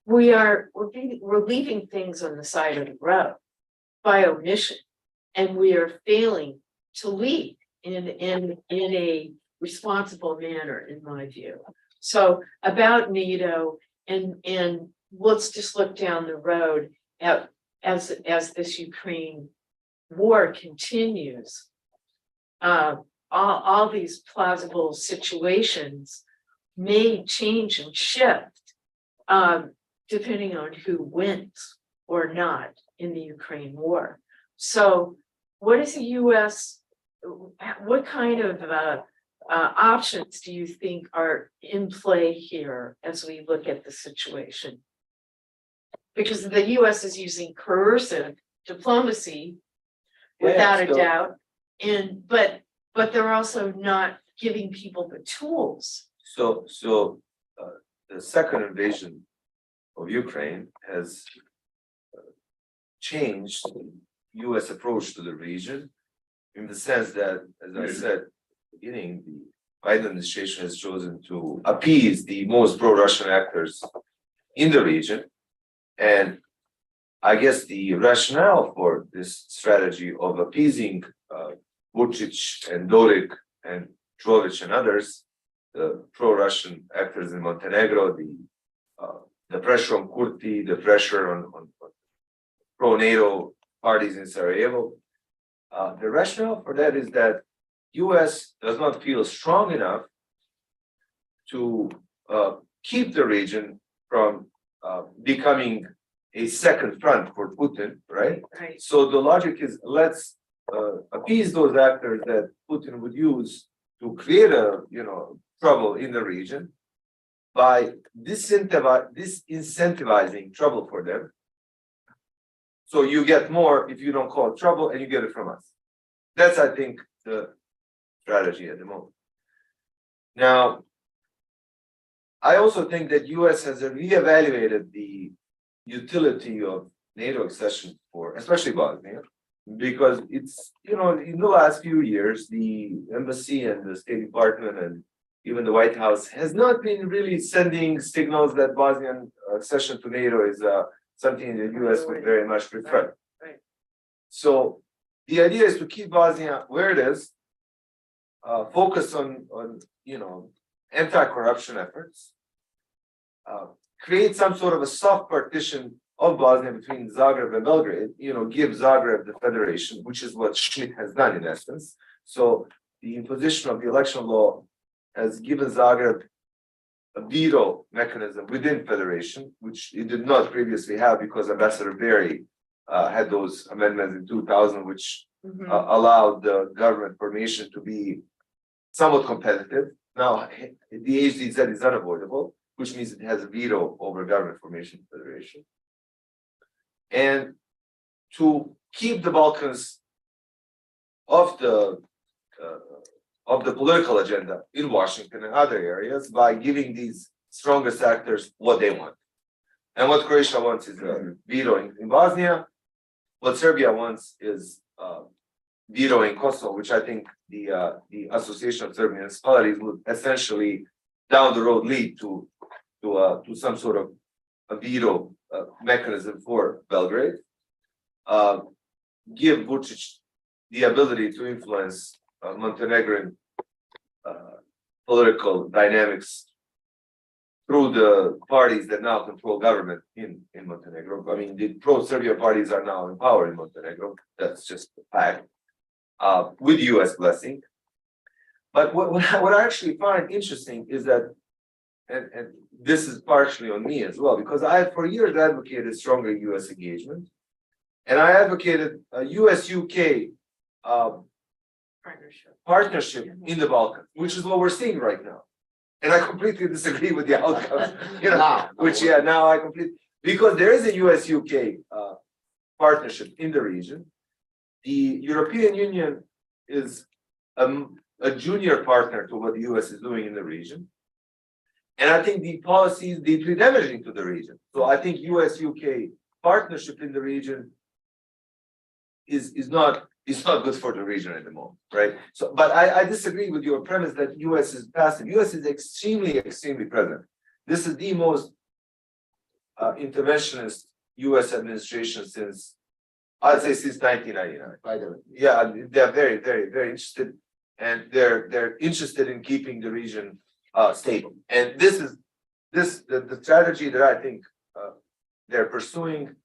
we're leaving things on the side of the road by omission, and we are failing to lead in a responsible manner, in my view. So about NATO, and let's just look down the road at as this Ukraine war continues. all these plausible situations may change and shift depending on who wins or not in the Ukraine war. So what is the US, what kind of options do you think are in play here as we look at the situation? Because the US is using coercive diplomacy without a doubt, but they're also not giving people the tools. So the second invasion of Ukraine has changed the US approach to the region in the sense that, as I said at the beginning, the Biden administration has chosen to appease the most pro-Russian actors in the region. And I guess the rationale for this strategy of appeasing Vucic and Dodik and Jackovich and others, the pro-Russian actors in Montenegro, the pressure on Kurti, the pressure on pro-NATO parties in Sarajevo. The rationale for that is that US does not feel strong enough to keep the region from becoming a second front for Putin, right? Right. So the logic is let's appease those actors that Putin would use to create trouble in the region by disincentivizing trouble for them. So you get more if you don't call trouble, and you get it from us. That's, I think, the strategy at the moment. Now, I also think that US has reevaluated the utility of NATO accession for, especially Bosnia, because it's, in the last few years, the embassy and the State Department and even the White House has not been really sending signals that Bosnian accession to NATO is something the US would very much prefer. Right. So the idea is to keep Bosnia where it is, focus on anti-corruption efforts, create some sort of a soft partition of Bosnia between Zagreb and Belgrade, give Zagreb the federation, which is what Schmidt has done in essence. So the imposition of the election law has given Zagreb a veto mechanism within federation, which it did not previously have because Ambassador Berry had those amendments in 2000, which allowed the government formation to be somewhat competitive. Now, the HDZ is unavoidable, which means it has a veto over government formation federation. And to keep the Balkans off the political agenda in Washington and other areas by giving these strongest actors what they want. And what Croatia wants is vetoing in Bosnia. What Serbia wants is vetoing Kosovo, which I think the Association of Serbian Municipalities would essentially down the road lead to some sort of a veto mechanism for Belgrade. Give Vucic the ability to influence Montenegrin political dynamics through the parties that now control government in Montenegro. I mean, the pro-Serbia parties are now in power in Montenegro. That's just a fact, with US blessing. But what I actually find interesting is that, and this is partially on me as well, because I for years advocated stronger US engagement, and I advocated a US-UK partnership in the Balkans, which is what we're seeing right now. And I completely disagree with the outcome, now I completely, because there is a US-UK partnership in the region. The European Union is a junior partner to what the US is doing in the region. And I think the policy is deeply damaging to the region. So I think US-UK partnership in the region is not good for the region at the moment, right? So, but I disagree with your premise that US is passive. US is extremely present. This is the most interventionist US administration since, I'd say, since 1999. By the way. Yeah, they're very, very, very interested, and they're interested in keeping the region stable. And this is the strategy that I think they're pursuing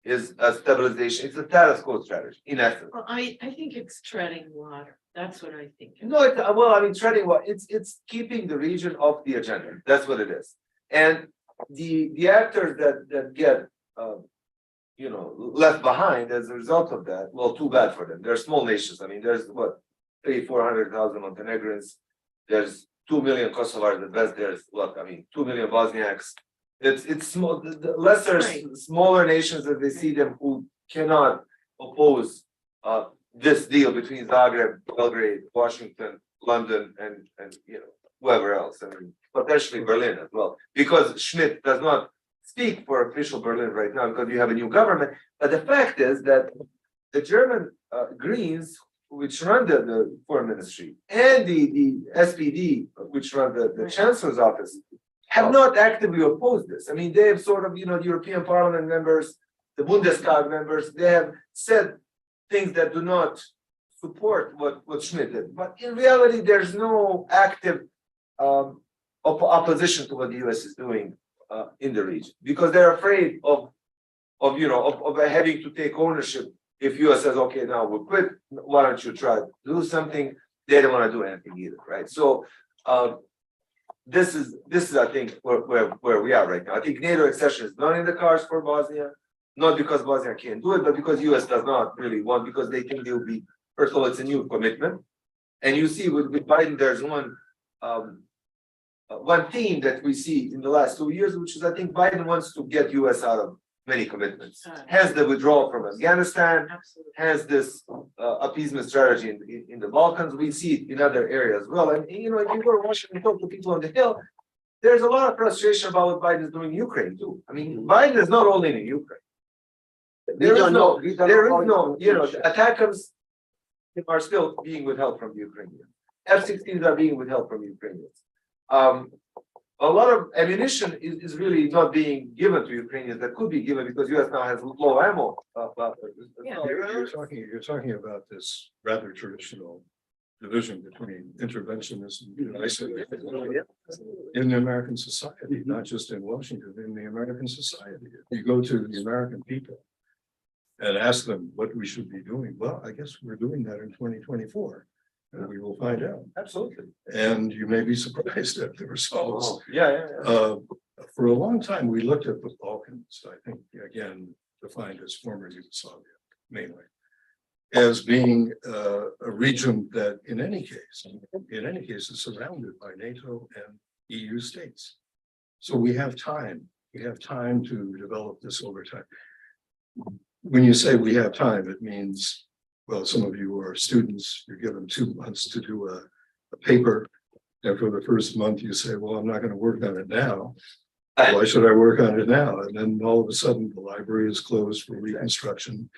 is a stabilization, it's a status quo strategy, in essence. Well, I think it's treading water. That's what I think. No, it's, well, I mean, treading what, it's keeping the region off the agenda, that's what it is. And the actors that get, you know, left behind as a result of that, well, too bad for them. They're small nations. I mean, there's what, 400,000 Montenegrins, there's 2 million Kosovars at best, there's what, I mean, 2 million Bosniaks. It's small, the lesser, Right. smaller nations as they see them who cannot oppose this deal between Zagreb, Belgrade, Washington, London, and you know, whoever else, I mean, potentially Berlin as well. Because Schmidt does not speak for official Berlin right now because you have a new government. But the fact is that the German Greens, which run the foreign ministry, and the SPD, which run the chancellor's office, have not actively opposed this. I mean, they have sort of, you know, the European Parliament members, the Bundestag members, they have said things that do not support what Schmidt did. But in reality, there's no active opposition to what the US is doing in the region, because they're afraid of having to take ownership. If US says, okay, now we'll quit, why don't you try to do something? They don't want to do anything either, right? So this is I think where we are right now. I think NATO accession is not in the cards for Bosnia, not because Bosnia can't do it, but because US does not really want, because they think they'll be, first of all, it's a new commitment. And you see with Biden, there's one theme that we see in the last 2 years, which is I think Biden wants to get US out of many commitments. Hence the withdrawal from Afghanistan, Absolutely. has this appeasement strategy in the Balkans. We see it in other areas as well. And you know, if you go to Washington and talk to people on the Hill, there's a lot of frustration about what Biden is doing in Ukraine too. I mean, Biden is not only in Ukraine. There is no, you know, the attackers are still being withheld from the Ukrainians. F-16s are being withheld from Ukrainians. A lot of ammunition is really not being given to Ukrainians that could be given because US now has low ammo. Yeah. You're talking about this rather traditional division between interventionism and isolation in the American society, not just in Washington, in the American society. If you go to the American people and ask them what we should be doing, well, I guess we're doing that in 2024. And we will find out. Absolutely. And you may be surprised at the results. Oh, yeah. For a long time, we looked at the Balkans, I think, again, defined as former Yugoslavia, mainly, as being a region that in any case is surrounded by NATO and EU states. So we have time to develop this over time. When you say we have time, it means, well, some of you are students, you're given 2 months to do a paper. And for the first month, you say, well, I'm not going to work on it now. Why should I work on it now? And then all of a sudden, the library is closed for reconstruction.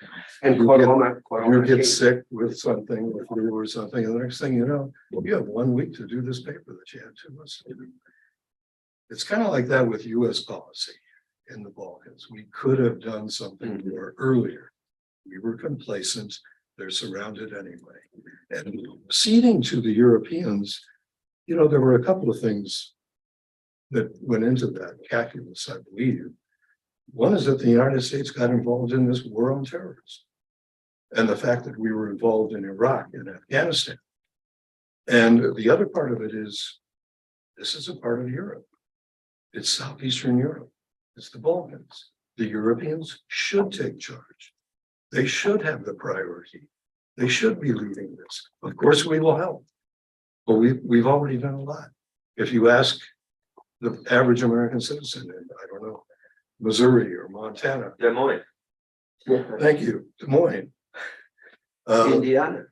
And You get sick with something, or flu or something, and the next thing you know, you have 1 week to do this paper that you had 2 months to do. It's kind of like that with US policy in the Balkans. We could have done something more earlier. We were complacent. They're surrounded anyway. And ceding to the Europeans, you know, there were a couple of things that went into that calculus, I believe. One is that the United States got involved in this war on terrorism, and the fact that we were involved in Iraq and Afghanistan. And the other part of it is, this is a part of Europe. It's Southeastern Europe. It's the Balkans. The Europeans should take charge. They should have the priority. They should be leading this. Of course, we will help, but we've already done a lot. If you ask the average American citizen in, I don't know, Missouri or Montana. Des Moines. Thank you, Des Moines. Indiana.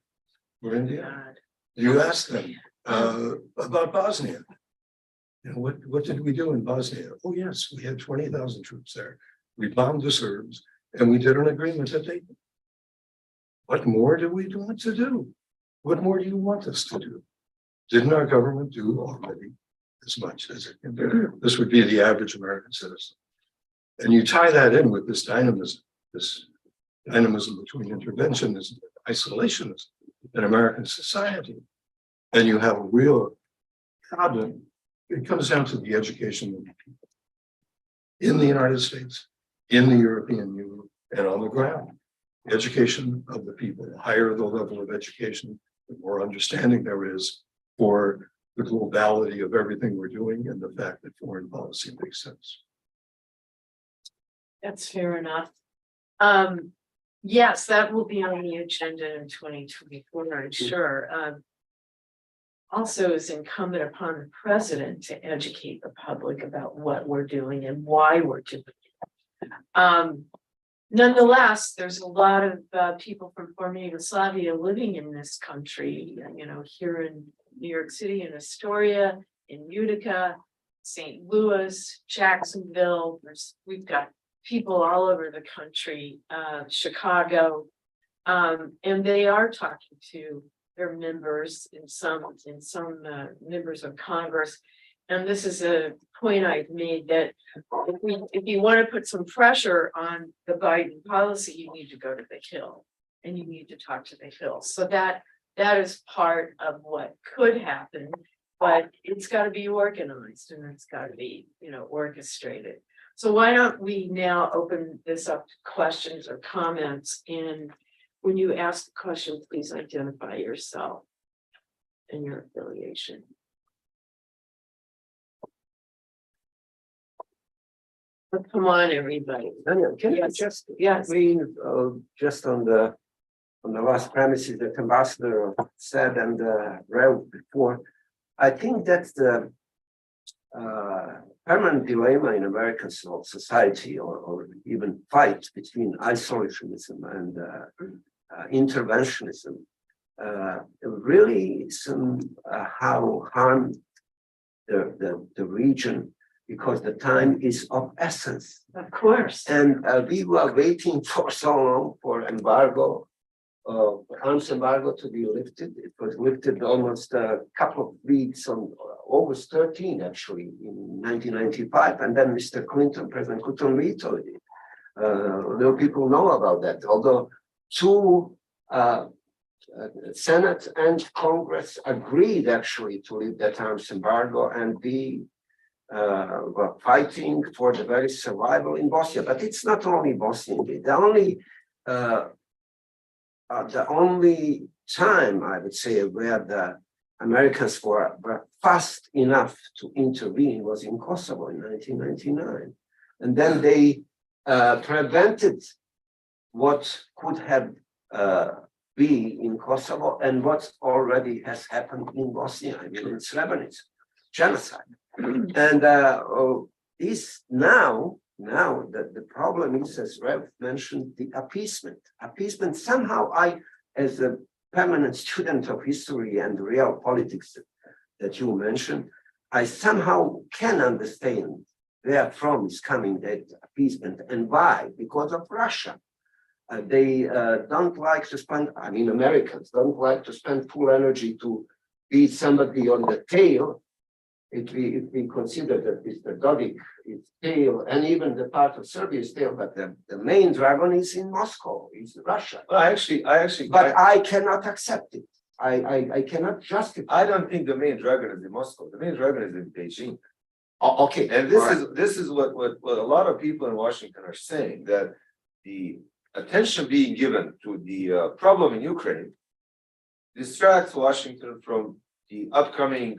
We're Indiana. You ask them about Bosnia. You know, what did we do in Bosnia? Oh, yes, we had 20,000 troops there. We bombed the Serbs, and we did an agreement at Dayton. What more do we want to do? What more do you want us to do? Didn't our government do already as much as it can do? This would be the average American citizen. And you tie that in with this dynamism between interventionism and isolationism in American society. And you have a real problem. It comes down to the education of the people in the United States, in the European Union, and on the ground. Education of the people, the higher the level of education, the more understanding there is for the globality of everything we're doing and the fact that foreign policy makes sense. That's fair enough. Yes, that will be on the agenda in 2024, I'm sure. Also, it's incumbent upon the president to educate the public about what we're doing and why we're doing it. Nonetheless, there's a lot of people from former Yugoslavia living in this country, you know, here in New York City, in Astoria, in Utica, St. Louis, Jacksonville. We've got people all over the country, Chicago, and they are talking to their members in some members of Congress. And this is a point I've made that if you want to put some pressure on the Biden policy, you need to go to the Hill and you need to talk to the Hill. So that is part of what could happen, but it's got to be organized and it's got to be, you know, orchestrated. So why don't we now open this up to questions or comments? And when you ask the question, please identify yourself and your affiliation. But come on, everybody. Tanya, can you Yes. just Yes. just on the last premises that Ambassador said and Reuf before, I think that's the permanent dilemma in American society, or even fight between isolationism and interventionism. Really somehow harm the region, because the time is of essence. Of course. And we were waiting for so long for arms embargo to be lifted. It was lifted almost a couple of weeks on August 13, actually, in 1995. And then President Clinton vetoed it. No people know about that, although two Senate and Congress agreed actually to lift that arms embargo, and we were fighting for the very survival in Bosnia. But it's not only Bosnia. The only time, I would say, where the Americans were fast enough to intervene was in Kosovo in 1999. And then they prevented what could have been in Kosovo and what already has happened in Bosnia. I mean, in Srebrenica, genocide. And this now the problem is, as Reuf mentioned, the appeasement. Appeasement, somehow as a permanent student of history and real politics that you mentioned, I somehow can understand where from is coming that appeasement and why, because of Russia. They don't like to spend, I mean, Americans don't like to spend full energy to beat somebody on the tail. If we consider that Mr. Dodik is tail, and even the part of Serbia is tail, but the main dragon is in Moscow, is Russia. Well, But I cannot accept it. I cannot justify. I don't think the main dragon is in Moscow. The main dragon is in Beijing. Oh, okay. And this is what a lot of people in Washington are saying, that the attention being given to the problem in Ukraine distracts Washington from the upcoming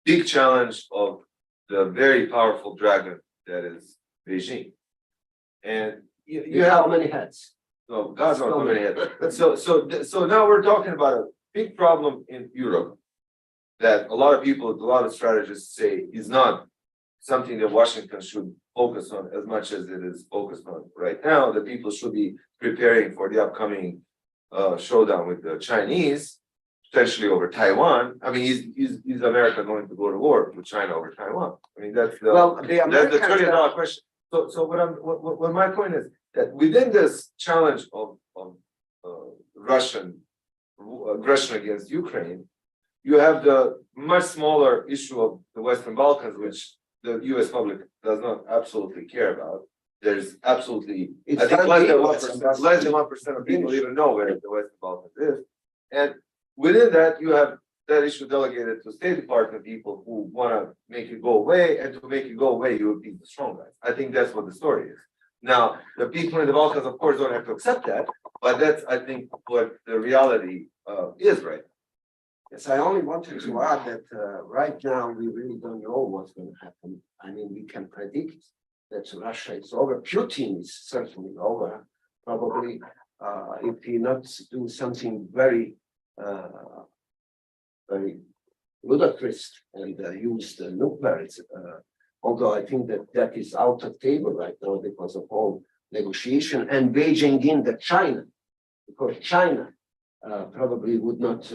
big challenge of the very powerful dragon that is Beijing. And you have how many heads? Oh, God knows how many heads. So now we're talking about a big problem in Europe that a lot of people, a lot of strategists say is not something that Washington should focus on as much as it is focused on right now. That people should be preparing for the upcoming showdown with the Chinese, potentially over Taiwan. I mean, is America going to go to war with China over Taiwan? I mean, that's the $1 trillion question. So what my point is that within this challenge of Russian aggression against Ukraine, you have the much smaller issue of the Western Balkans, which the US public does not absolutely care about. There's absolutely, I think less than 1% of people even know where the Western Balkans is. And within that, you have that issue delegated to State Department people who want to make it go away, and to make it go away, you would be the strong guys. I think that's what the story is. Now, the people in the Balkans, of course, don't have to accept that, but that's, I think, what the reality is right now. Yes, I only wanted to add that right now we really don't know what's going to happen. I mean, we can predict that Russia is over. Putin is certainly over. Probably, if he not do something very, very ludicrous and use the nuclear. Although I think that that is out of table right now because of all negotiation and Beijing in the China, because China probably would not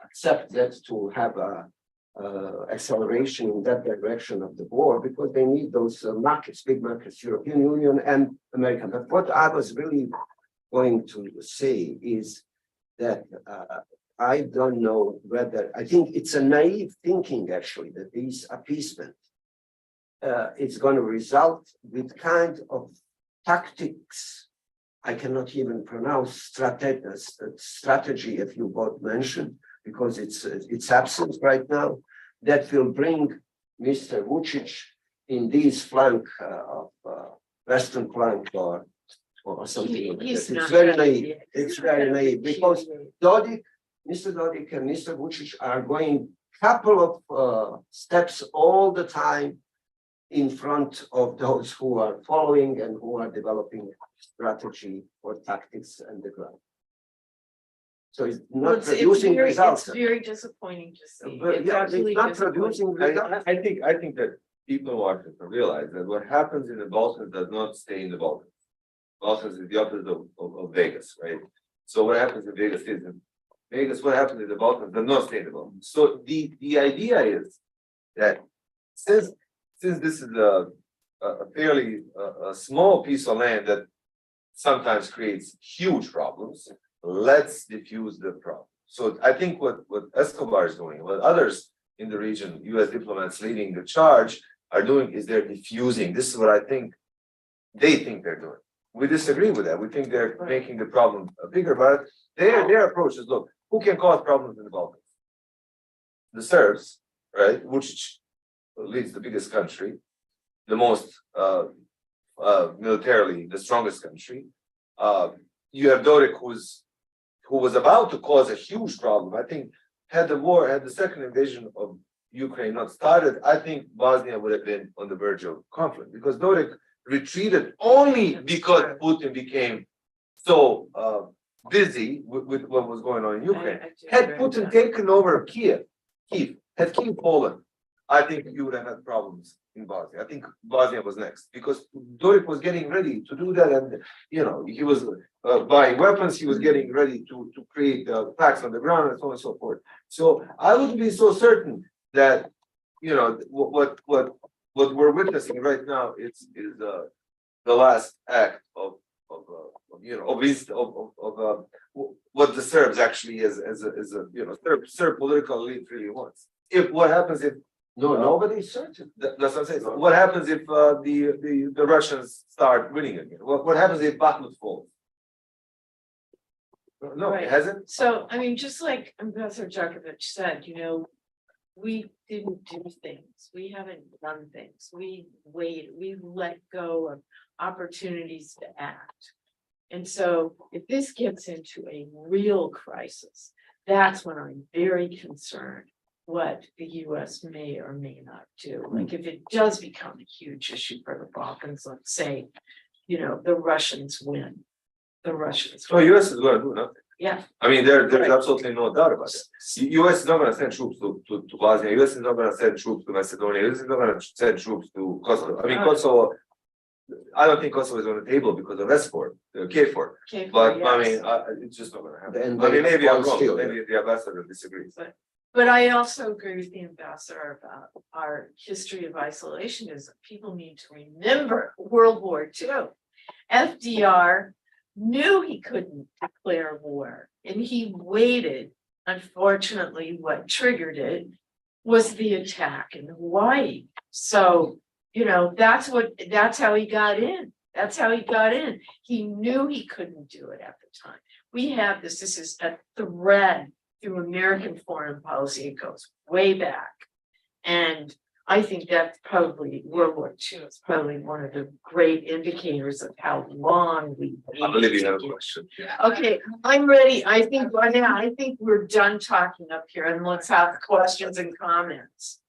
accept that to have a acceleration in that direction of the war because they need those markets, big markets, European Union and America. But what I was really going to say is that I don't know whether, I think it's a naive thinking actually that these appeasement is going to result with kind of tactics. I cannot even pronounce strategy if you both mentioned, because it's absent right now, that will bring Mr. Vucic in this flank of Western flank or something like that. It's very naive. It's very naive because Dodik, Mr. Dodik and Mr. Vucic are going couple of steps all the time in front of those who are following and who are developing strategy or tactics on the ground. So it's not producing results. It's very disappointing to see. But yeah, it's not producing results. I think that people in Washington realize that what happens in the Balkans does not stay in the Balkans. Balkans is the opposite of Vegas, right? So what happens in Vegas stays in Vegas. What happens in the Balkans does not stay in the Balkans. So the idea is that since this is a fairly small piece of land that sometimes creates huge problems, let's diffuse the problem. So I think what Escobar is doing, what others in the region, US diplomats leading the charge, are doing is they're diffusing. This is what I think they think they're doing. We disagree with that. We think they're making the problem bigger, but their approach is, look, who can cause problems in the Balkans? The Serbs, right? Vucic leads the biggest country, the most militarily, the strongest country. You have Dodik, who was about to cause a huge problem. I think had the second invasion of Ukraine not started, I think Bosnia would have been on the verge of conflict because Dodik retreated only because Putin became so busy with what was going on in Ukraine. Had Putin taken over Kiev, had Kiev fallen, I think you would have had problems in Bosnia. I think Bosnia was next because Dodik was getting ready to do that, and he was buying weapons. He was getting ready to create attacks on the ground and so on and so forth. So I wouldn't be so certain that what we're witnessing right now is the last act of what the Serbs actually as a Serb political elite really wants. What happens if Nobody's certain. that's what I'm saying. So what happens if the Russians start winning again? What happens if Bakhmut falls? No, Right. it hasn't. So, I mean, just like Ambassador Jackovich said, we didn't do things. We haven't done things. We waited. We let go of opportunities to act. And so if this gets into a real crisis, that's when I'm very concerned what the US may or may not do. Like if it does become a huge issue for the Balkans, let's say, the Russians win. The Russians So win. US is going to do nothing. Yeah. I mean, there's Right. absolutely no doubt about it. US is not going to send troops to Bosnia. US is not going to send troops to Macedonia. US is not going to send troops to Kosovo. I mean, Kosovo. I don't think Kosovo is on the table because of KFOR. Okay, But yes. I mean, it's just not going to happen. And I mean, they maybe I'm have wrong. still, Maybe the ambassador disagrees. But I also agree with the ambassador about our history of isolation is that people need to remember World War II. FDR knew he couldn't declare war and he waited. Unfortunately, what triggered it was the attack in Hawaii. So, that's how he got in. That's how he got in. He knew he couldn't do it at the time. We have this is a thread through American foreign policy. It goes way back. And I think that's probably World War II is probably one of the great indicators of how long we. I believe you have a question. Okay, I'm ready. I think by now, I think we're done talking up here and let's have questions and comments.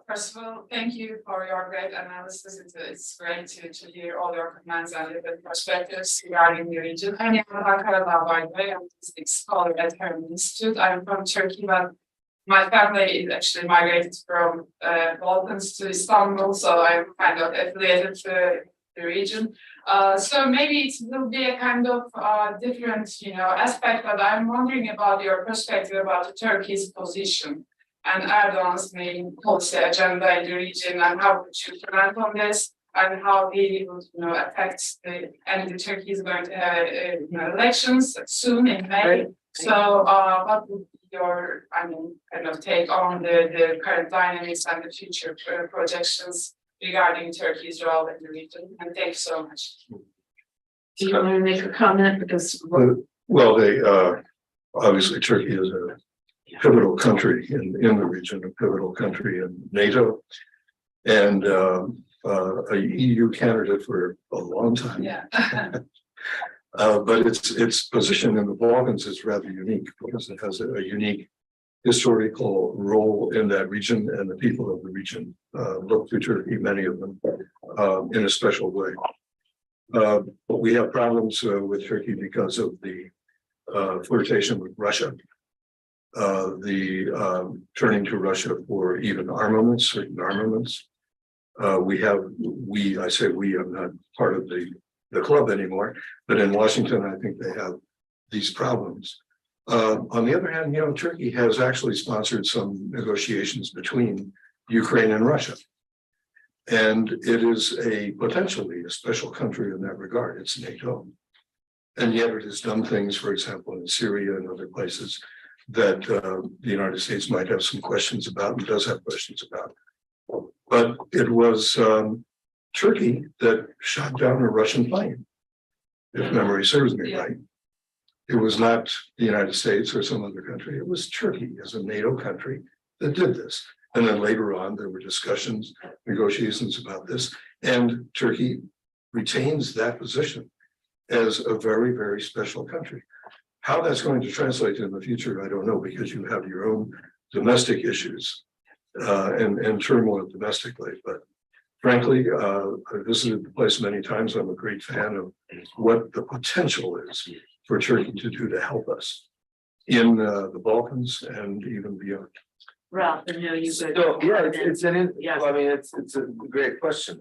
First of all, thank you for your great analysis. It's great to hear all your comments and different perspectives regarding the region. I'm Aleksandar Vucic, by the way. I'm a scholar at Harriman Institute. I'm from Turkey, but my family is actually migrated from Balkans to Istanbul, so I'm kind of affiliated to the region. So maybe it will be a kind of different, aspect, but I'm wondering about your perspective about Turkey's position and Erdogan's main policy agenda in the region, and how would you comment on this, and how he would, affect and Turkey is going to have elections soon in May. Right. So what would be your, kind of take on the current dynamics and the future projections regarding Turkey's role in the region? And thank you so much. Do you want to make a comment? Because Well, they, obviously Turkey is a pivotal country in the region, a pivotal country in NATO, and a EU candidate for a long time. Yeah. But its position in the Balkans is rather unique because it has a unique historical role in that region, and the people of the region look to Turkey, many of them, in a special way. But we have problems with Turkey because of the flirtation with Russia, the turning to Russia for even armaments, certain armaments. I say we, I'm not part of the club anymore, but in Washington, I think they have these problems. On the other hand, Turkey has actually sponsored some negotiations between Ukraine and Russia. And it is potentially a special country in that regard. It's NATO. And yet it has done things, for example, in Syria and other places that the United States might have some questions about and does have questions about. But it was Turkey that shot down a Russian plane, if memory serves me right. It was not the United States or some other country. It was Turkey as a NATO country that did this. And then later on, there were discussions, negotiations about this. And Turkey retains that position as a very, very special country. How that's going to translate in the future, I don't know, because you have your own domestic issues and turmoil domestically. But frankly, I've visited the place many times. I'm a great fan of what the potential is for Turkey to do to help us in the Balkans and even beyond. Ralph, I know you. So, yeah, it's a great question.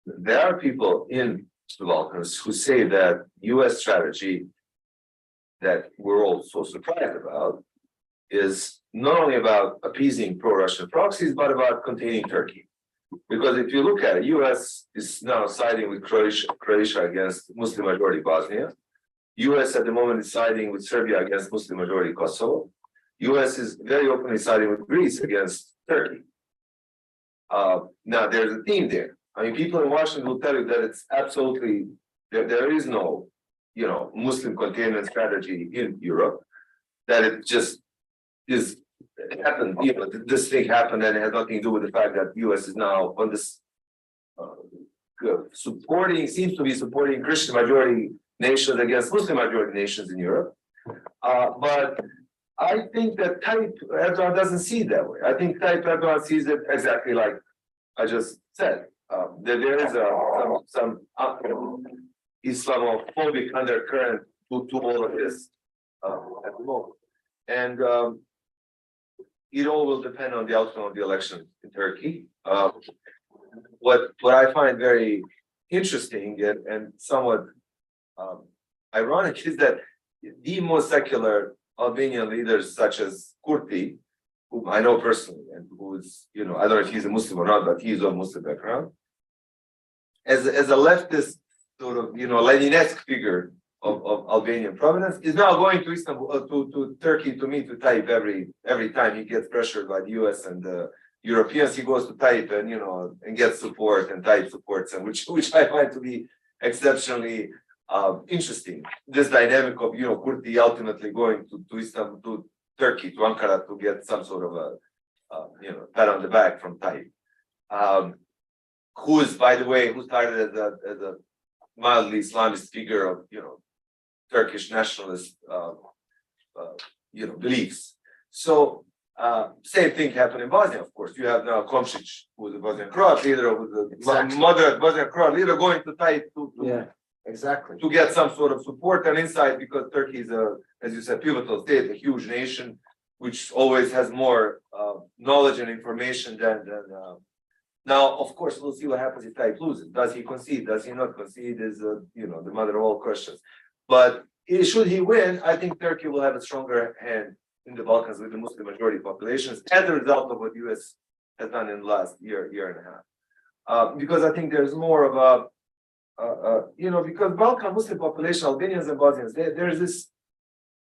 There are people in the Balkans who say that US strategy that we're all so surprised about is not only about appeasing pro-Russian proxies, but about containing Turkey. Because if you look at it, US is now siding with Croatia against Muslim majority Bosnia. US at the moment is siding with Serbia against Muslim majority Kosovo. US is very openly siding with Greece against Turkey. Now there's a theme there. People in Washington will tell you that it's absolutely, there is no, Muslim containment strategy in Europe, that it just is, it happened, this thing happened and it has nothing to do with the fact that US is now on this seems to be supporting Christian majority nations against Muslim majority nations in Europe. But I think that Tayyip Erdogan doesn't see it that way. I think Tayyip Erdogan sees it exactly like I just said. That there is some Islamophobic undercurrent to all of this at the moment. And it all will depend on the outcome of the election in Turkey. What I find very interesting and somewhat ironic is that the most secular Albanian leaders such as Kurti, whom I know personally and who is, I don't know if he's a Muslim or not, but he's of Muslim background, as a leftist sort of, Leninesque figure of Albanian provenance, is now going to Istanbul, to Turkey to meet with Tayyip every time he gets pressured by the US and the Europeans. He goes to Tayyip and gets support, and Tayyip supports him, which I find to be exceptionally interesting. This dynamic of Kurti ultimately going to Istanbul, to Turkey, to Ankara, to get some sort of a pat on the back from Tayyip. Who is, by the way, who started as a mildly Islamist figure of, Turkish nationalist, beliefs. So, same thing happened in Bosnia, of course. You have now Komšić, who is a Bosnian Croat leader, who's a Exactly. moderate Bosnian Croat leader, going to Tayyip Exactly. to get some sort of support and insight, because Turkey is as you said, pivotal state, a huge nation, which always has more knowledge and information than. Now, of course, we'll see what happens if Tayyip loses. Does he concede? Does he not concede? Is the mother of all questions. But should he win, I think Turkey will have a stronger hand in the Balkans with the Muslim majority populations as a result of what the US has done in the last year and a half. Because I think there's more of because Balkan Muslim population, Albanians and Bosnians, there's this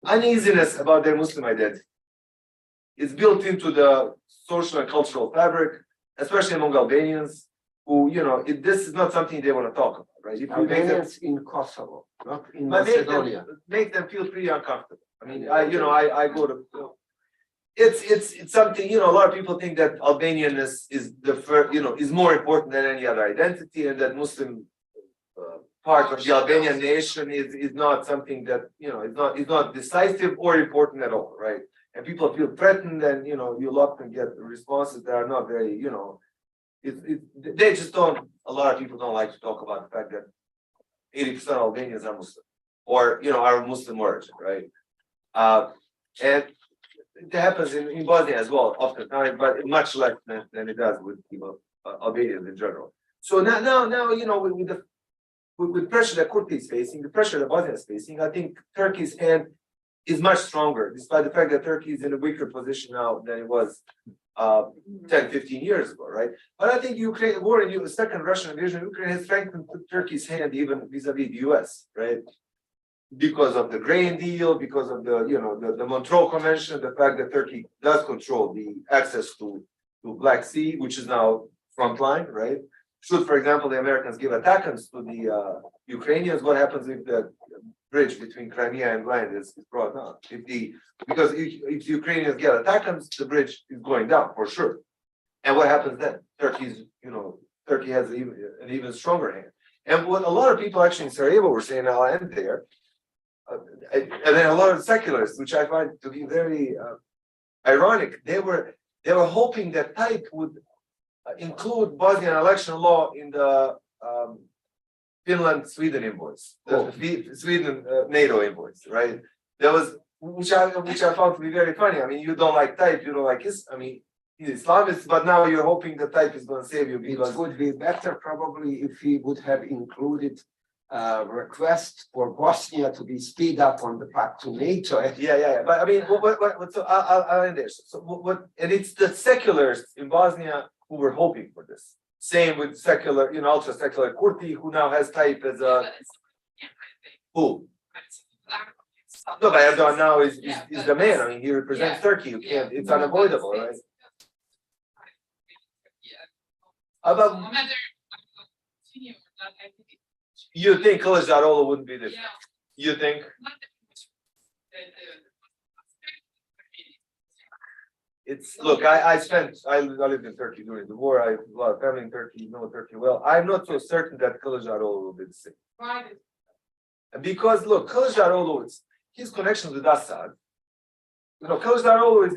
uneasiness about their Muslim identity. It's built into the social and cultural fabric, especially among Albanians, who, this is not something they want to talk about, right? If you make them, Albanians in Kosovo, not in but Macedonia. make them feel pretty uncomfortable. I mean, I go to, it's something, a lot of people think that Albanianness is the first, is more important than any other identity, and that Muslim part of the Albanian nation is not something that, is not decisive or important at all, right? And people feel threatened, and, you'll often get responses that are not very, they just don't, a lot of people don't like to talk about the fact that 80% of Albanians are Muslim, or, are Muslim origin, right? And it happens in Bosnia as well, oftentimes, but much less than it does with Albanians in general. So now, with pressure that Kurti is facing, the pressure that Bosnia is facing, I think Turkey's hand is much stronger, despite the fact that Turkey is in a weaker position now than it was 10, 15 years ago, right? But I think Ukraine, the second Russian invasion of Ukraine has strengthened Turkey's hand even vis-a-vis the US, right? Because of the grain deal, because of the Montreux Convention, the fact that Turkey does control the access to Black Sea, which is now frontline, right? Should, for example, the Americans give attackers to the Ukrainians, what happens if the bridge between Crimea and land is brought down? Because if the Ukrainians get attackers, the bridge is going down for sure. And what happens then? Turkey has an even stronger hand. And what a lot of people actually in Sarajevo were saying, I'll end there, and then a lot of secularists, which I find to be very ironic, they were hoping that Tayyip would include Bosnian election law in the Finland-Sweden invoice, the Sweden NATO invoice, right? That was which I found to be very funny. I mean, you don't like Tayyip, you don't like he's Islamist, but now you're hoping that Tayyip is going to save you because it would be better probably if he would have included request for Bosnia to be speed up on the path to NATO. Yeah. But I mean, so I'll end there. So and it's the seculars in Bosnia who were hoping for this. Same with secular, ultra secular Kurti, who now has Tayyip as a who? No, but Erdogan now is the man. I mean, he represents Turkey. You can't. It's unavoidable, right? About you think Kılıçdaroğlu wouldn't be different? You think? It's look. I lived in Turkey during the war. I have a lot of family in Turkey. Know Turkey well. I'm not so certain that Kılıçdaroğlu will be the same. Why? Because look, Kılıçdaroğlu, his connections with Assad. Kılıçdaroğlu is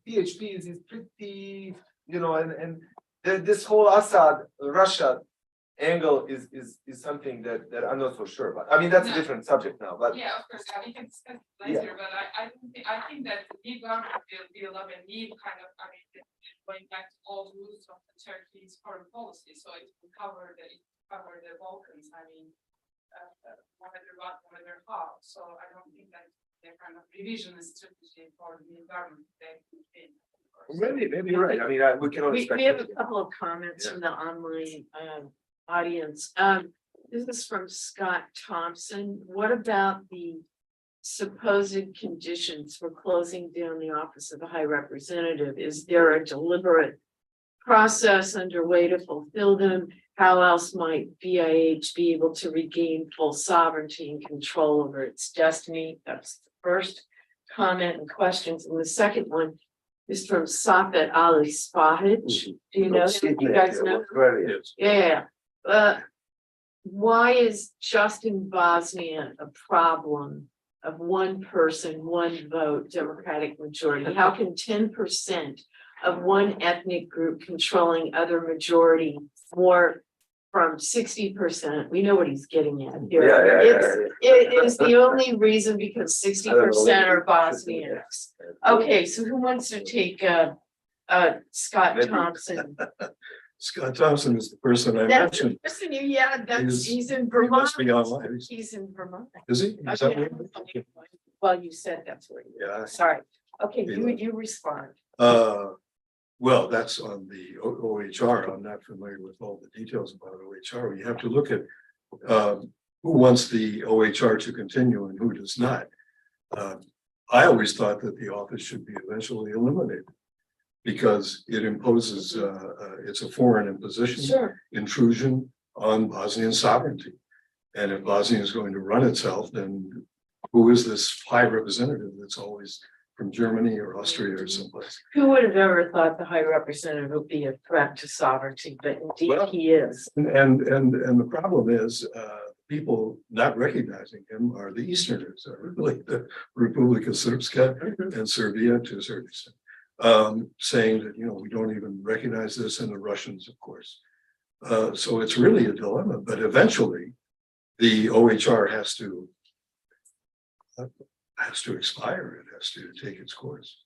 PHP is pretty, and this whole Assad Russia angle is something that I'm not so sure about. I mean, that's a different subject now. But yeah, of course, we can discuss it later. But I think that the new government will build up a new kind of, going back to all roots of the Turkey's foreign policy. So it will cover the Balkans. Whatever what, whatever how. So I don't think that the kind of revisionist strategy for the new government they can. maybe you're right. I mean, we can only We have a speculate. couple of comments from the online audience. This is from Scott Thompson. What about the supposed conditions for closing down the office of the High Representative? Is there a deliberate process underway to fulfill them? How else might BIH be able to regain full sovereignty and control over its destiny? That's the first comment and questions. And the second one, is from Safet Ali Spahic. Do you know him? You guys know? him? Yeah. Why is just in Bosnia a problem of one person, one vote, Democratic majority? How can 10% of one ethnic group controlling other majority more from 60%? We know what he's getting at here. It is the only reason because 60% are Bosnians. Okay, so who wants to take Scott Maybe. Thompson? Scott Thompson is the person I That's mentioned. listen, yeah, that's he's in He Vermont. must be online. He's in Vermont. Is he? Is that where? Well, you said that's where you. Yeah. Sorry. Okay, you respond. Well, that's on the OHR. I'm not familiar with all the details about OHR. You have to look at who wants the OHR to continue and who does not. I always thought that the office should be eventually eliminated because it imposes, it's a foreign imposition, Sure. intrusion on Bosnian sovereignty. And if Bosnia is going to run itself, then who is this high representative that's always from Germany or Austria or someplace? Who would have ever thought the High Representative would be a threat to sovereignty, but indeed Well, he is. And the problem is, people not recognizing him are the Easterners, are really the Republika Srpska and Serbia to a certain extent. Saying that, we don't even recognize this, and the Russians, of course. So it's really a dilemma, but eventually the OHR has to expire, it has to take its course.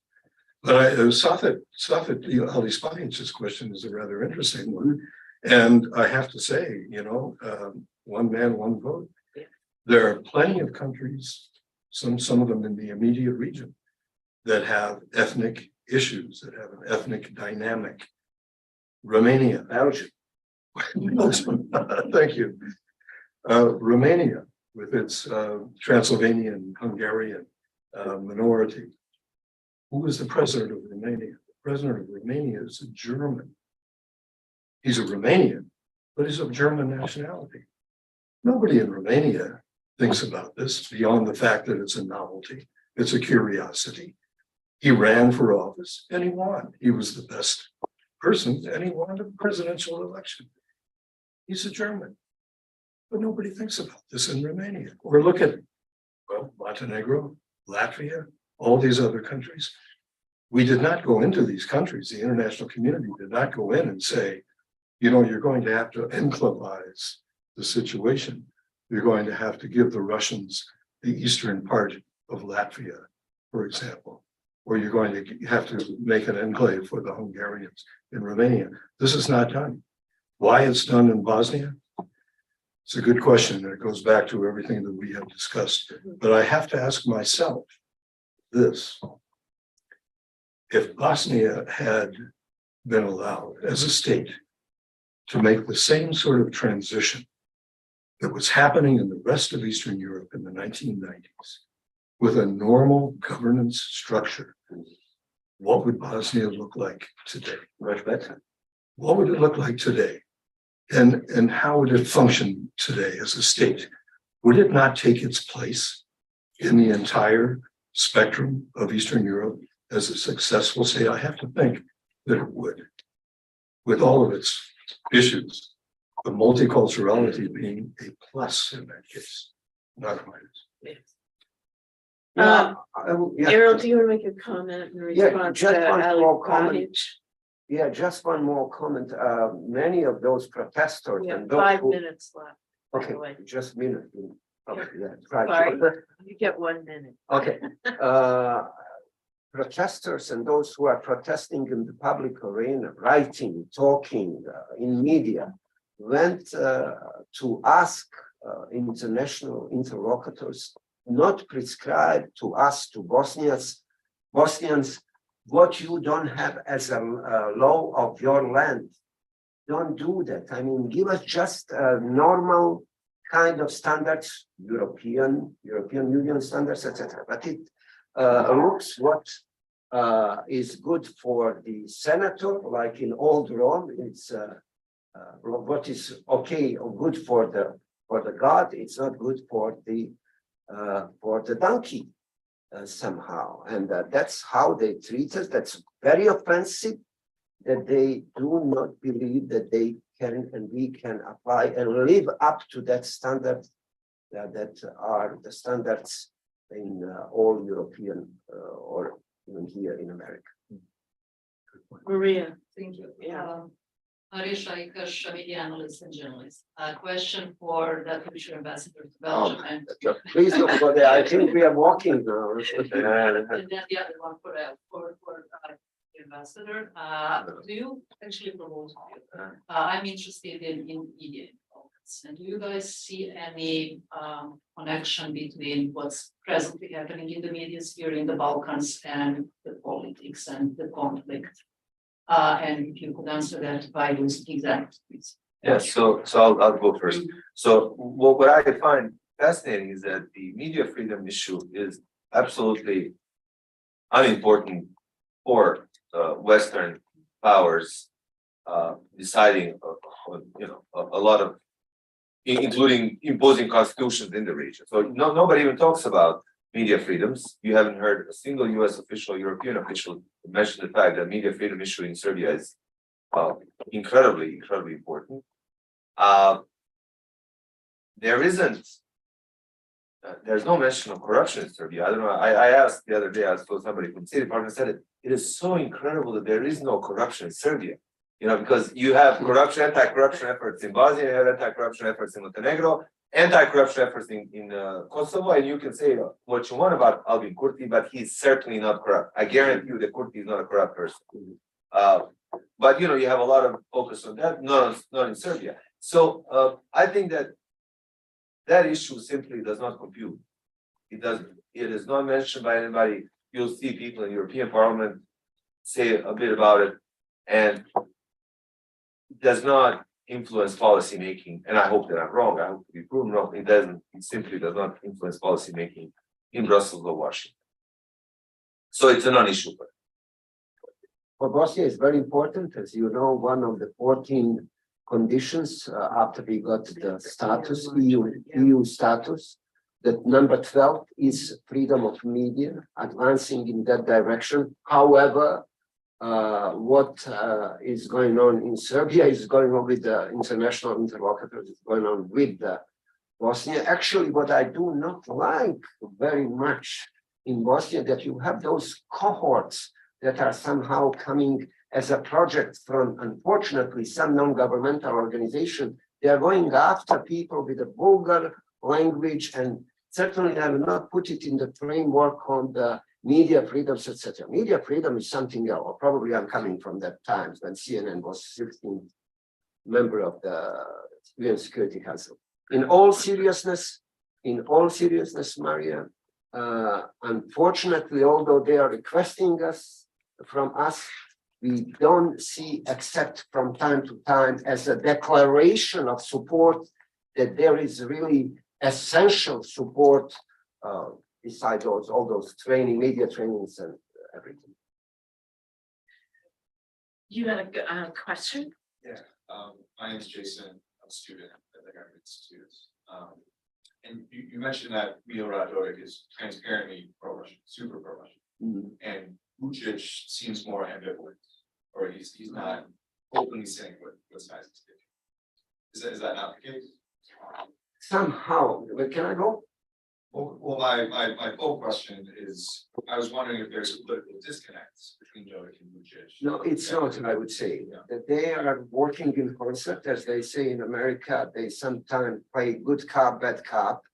But Safet Ali Spahic's question is a rather interesting one. And I have to say, one man, one vote. There are plenty of countries, some of them in the immediate region, that have ethnic issues, that have an ethnic dynamic. Romania, Belgium. Thank you. Romania, with its Transylvanian, Hungarian minority. Who is the president of Romania? The president of Romania is a German. He's a Romanian, but he's of German nationality. Nobody in Romania thinks about this beyond the fact that it's a novelty. It's a curiosity. He ran for office and he won. He was the best person and he won the presidential election. He's a German. But nobody thinks about this in Romania. Or look at, Montenegro, Latvia, all these other countries. We did not go into these countries. The international community did not go in and say, you're going to have to enclavize the situation. You're going to have to give the Russians the eastern part of Latvia, for example, or you're going to have to make an enclave for the Hungarians in Romania. This is not done. Why it's done in Bosnia? It's a good question, and it goes back to everything that we have discussed. But I have to ask myself this. If Bosnia had been allowed as a state to make the same sort of transition that was happening in the rest of Eastern Europe in the 1990s, with a normal governance structure, what would Bosnia look like today? Much better. What would it look like today? And how would it function today as a state? Would it not take its place in the entire spectrum of Eastern Europe as a successful state? I have to think that it would, with all of its issues, the multiculturality being a plus in that case, not a minus. Erol, do you want to make a comment in response just to one Ali more comment. Spahic? Yeah, just one more comment. Many of those protesters We have and those 5 who, minutes left. by okay, the way. just a minute. Okay, yeah, Sorry. right. You get 1 minute. Okay, protesters and those who are protesting in the public arena, writing, talking in media, went to ask international interlocutors not prescribe to us, to Bosnians, what you don't have as a law of your land. Don't do that. I mean, give us just normal kind of standards, European Union standards, etc. But it looks what is good for the senator, like in old Rome. It's what is okay or good for the god. It's not good for the donkey somehow, and that's how they treat us. That's very offensive that they do not believe that they can and we can apply and live up to that standard that are the standards in all European or even here in America. Maria, Thank you. Yeah. Marisha Ikash, media analyst and journalist. A question for the future ambassador to Oh, Belgium and Please don't go there. I think we are walking now. and then the other one for the ambassador. Do you actually propose? I'm interested in media in the Balkans. And do you guys see any connection between what's presently happening in the media sphere in the Balkans and the politics and the conflict? And if you could answer that by using examples, please. Yeah, so I'll go first. So what I find fascinating is that the media freedom issue is absolutely unimportant for Western powers deciding on a lot of, including imposing constitutions in the region. So nobody even talks about media freedoms. You haven't heard a single US official, European official mention the fact that media freedom issue in Serbia is incredibly important. There's no mention of corruption in Serbia. I don't know. I asked the other day, I told somebody from the State Department said it is so incredible that there is no corruption in Serbia. Because you have corruption, anti-corruption efforts in Bosnia, you have anti-corruption efforts in Montenegro, anti-corruption efforts in Kosovo, and you can say what you want about Albin Kurti, but he's certainly not corrupt. I guarantee you that Kurti is not a corrupt person. But you have a lot of focus on that, not in Serbia. So I think that issue simply does not compute. It is not mentioned by anybody. You'll see people in the European Parliament say a bit about it, and does not influence policy making. And I hope that I'm wrong. I hope to be proven wrong. It simply does not influence policy making in Brussels or Washington. So it's a non-issue. For Bosnia, it's very important. As you know, one of the 14 conditions after we got the status, EU status, that number 12 is freedom of media, advancing in that direction. However, what is going on in Serbia is going on with the international interlocutors, is going on with Bosnia. Actually, what I do not like very much in Bosnia, that you have those cohorts that are somehow coming as a project from, unfortunately, some non-governmental organization. They are going after people with a vulgar language, and certainly I will not put it in the framework on the media freedoms, etc. Media freedom is something else, or probably I'm coming from that times when CNN was 16th member of the UN Security Council. In all seriousness, Maria, unfortunately, although they are requesting from us, we don't see, except from time to time, as a declaration of support, that there is really essential support besides all those media trainings and everything. you had a question? Yeah, my name is Jason. I'm a student at the Harriman Institute. And you mentioned that Milorad Dodik is transparently pro-Russian, super pro-Russian, and Vucic seems more ambivalent, or he's not openly saying what sides he's taking. Is that not the case? Somehow, but can I go? Well, my full question is, I was wondering if there's a political disconnect between Dodik and Vucic. No, it's not, I would say. That they are working in concert, as they say in America. They sometimes play good cop, bad cop,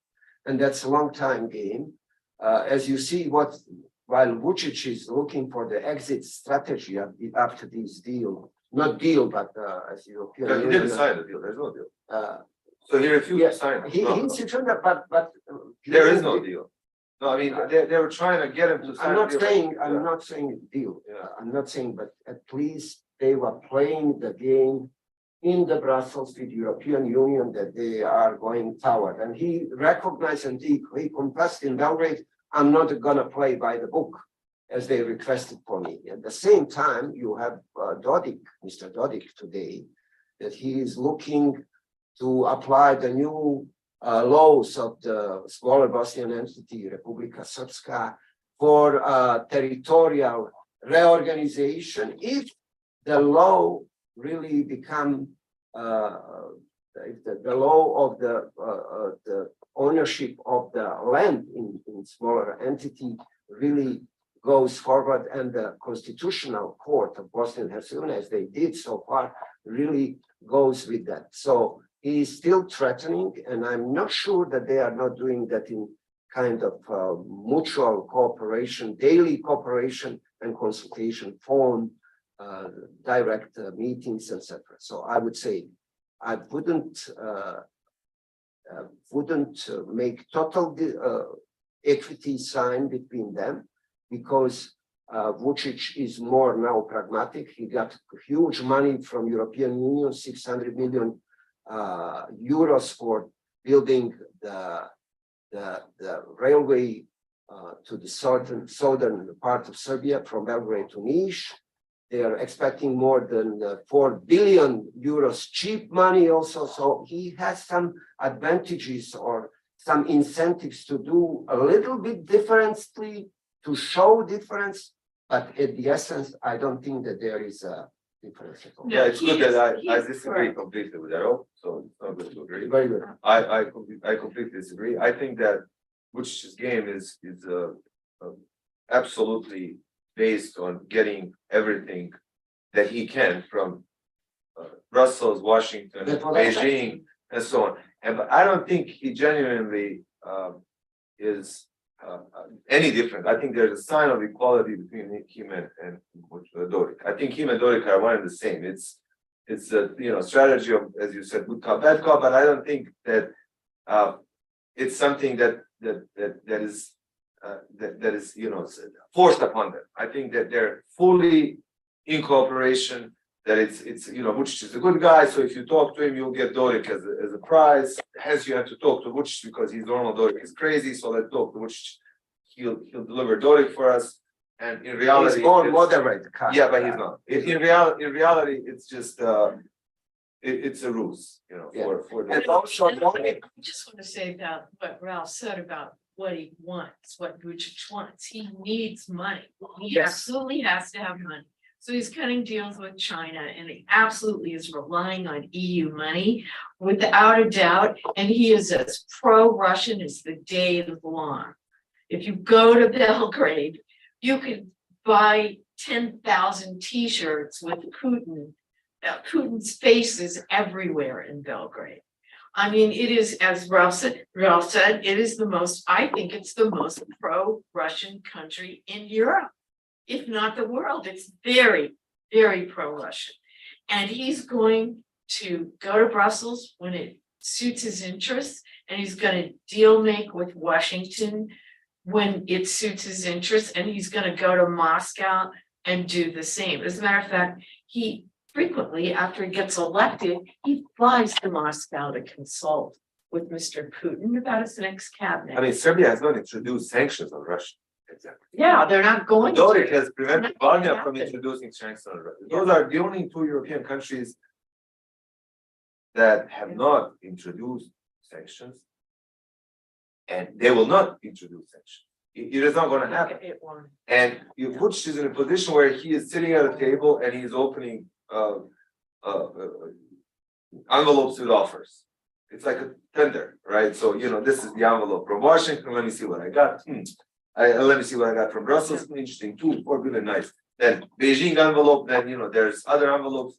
and that's a long time game. As you see, while Vucic is looking for the exit strategy after this deal, not deal, but as European He didn't sign the deal. There's no deal. So he refused to sign it. He's in but There is no deal. No, I mean, they were trying to get him to sign. I'm not saying deal. I'm not saying, but at least they were playing the game in the Brussels with European Union that they are going toward. And he recognized and he confessed in Belgrade, I'm not gonna play by the book as they requested for me. At the same time, you have Mr. Dodik today, that he is looking to apply the new laws of the smaller Bosnian entity, Republika Srpska, for territorial reorganization if the law really become if the law of the ownership of the land in smaller entity really goes forward, and the constitutional court of Bosnia and Herzegovina, as they did so far, really goes with that. So he is still threatening, and I'm not sure that they are not doing that in kind of mutual cooperation, daily cooperation and consultation, phone, direct meetings, etc. So I would say I wouldn't make total equity sign between them, because Vucic is more now pragmatic. He got huge money from European Union, 600 million euros for building the railway to the southern part of Serbia from Belgrade to Niš. They are expecting more than 4 billion euros cheap money also. So he has some advantages or some incentives to do a little bit differently, to show difference. But at the essence, I don't think that there is a difference at all. No, Yeah, it's good that I he's disagree correct. completely with Erol, so it's not good to agree. Very good. I completely disagree. I think that Vucic's game is absolutely based on getting everything that he can from Brussels, Washington, That's what I said. Beijing, and so on. And but I don't think he genuinely is any different. I think there's a sign of equality between him and Dodik. I think him and Dodik are one and the same. It's a strategy of, as you said, good cop, bad cop, but I don't think that it's something that is forced upon them. I think that they're fully in cooperation. That it's Vucic is a good guy, so if you talk to him, you'll get Dodik as a prize. Hence, you have to talk to Vucic because he's normal. Dodik is crazy, so let's talk to Vucic. He'll deliver Dodik for us. And in reality, He's more moderate. Kind yeah, of but guy. he's not. In reality, it's just it's a ruse, Yeah. for the. And also, I just want to say about what Ralph said about what he wants, what Vucic wants. He needs money. He Yes. absolutely has to have money. So he's cutting deals with China, and he absolutely is relying on EU money without a doubt. And he is as pro-Russian as the day is long. If you go to Belgrade, you could buy 10,000 t-shirts with Putin. Putin's face is everywhere in Belgrade. I mean, it is, as Ralph said, it is I think it's the most pro-Russian country in Europe, if not the world. It's very, very pro-Russian. And he's going to go to Brussels when it suits his interests, and he's going to deal make with Washington when it suits his interests, and he's going to go to Moscow and do the same. As a matter of fact, he frequently, after he gets elected, he flies to Moscow to consult with Mr. Putin about his next cabinet. I mean, Serbia has not introduced sanctions on Russia. Exactly. Yeah, they're not going to. Dodik has prevented Not gonna Bosnia from happen. introducing sanctions on Russia. Those are the only two European countries that have not introduced sanctions. And they will not introduce sanctions. It is not going to happen. It won't. And Vucic is in a position where he is sitting at a table and he's opening envelopes with offers. It's like a tender, right? So this is the envelope from Washington. Let me see what I got. Let me see what I got from Brussels. Interesting, 2 4 billion, nice. Then Beijing envelope. Then there's other envelopes.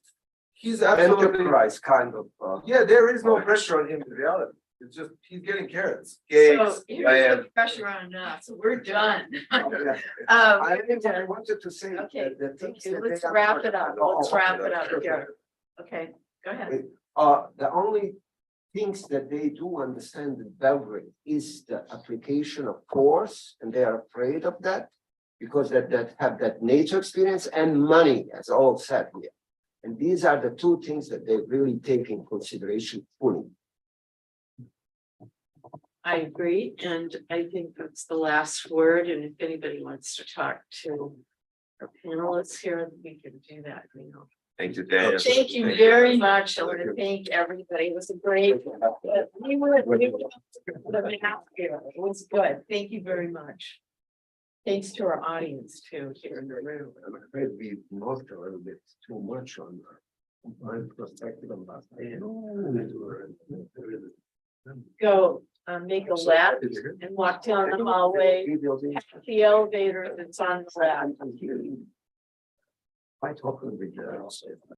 He's absolutely enterprise kind of. yeah. There is no pressure on him in reality. It's just he's getting carrots, So cakes. here's the pressure on us. We're done. I We're wanted to say Okay, the things okay, that let's they are- wrap it up. Let's Oh, wrap it up sure. here. Okay, go ahead. The only things that they do understand in Belgrade is the application of force, and they are afraid of that because that have that NATO experience and money, as all said here. And these are the two things that they really take in consideration fully. I agree, and I think that's the last word, and if anybody wants to talk to our panelists here, we can do that, Thank you, Daniel. Thank you very much. I want to thank everybody. It was a great. It was good. Thank you very much. Thanks to our audience too, here in the room. I'm afraid we knocked a little bit too much on my perspective on that. Go, make a left and walk down the hallway, the elevator that's on the left. I'm hearing. Quite often with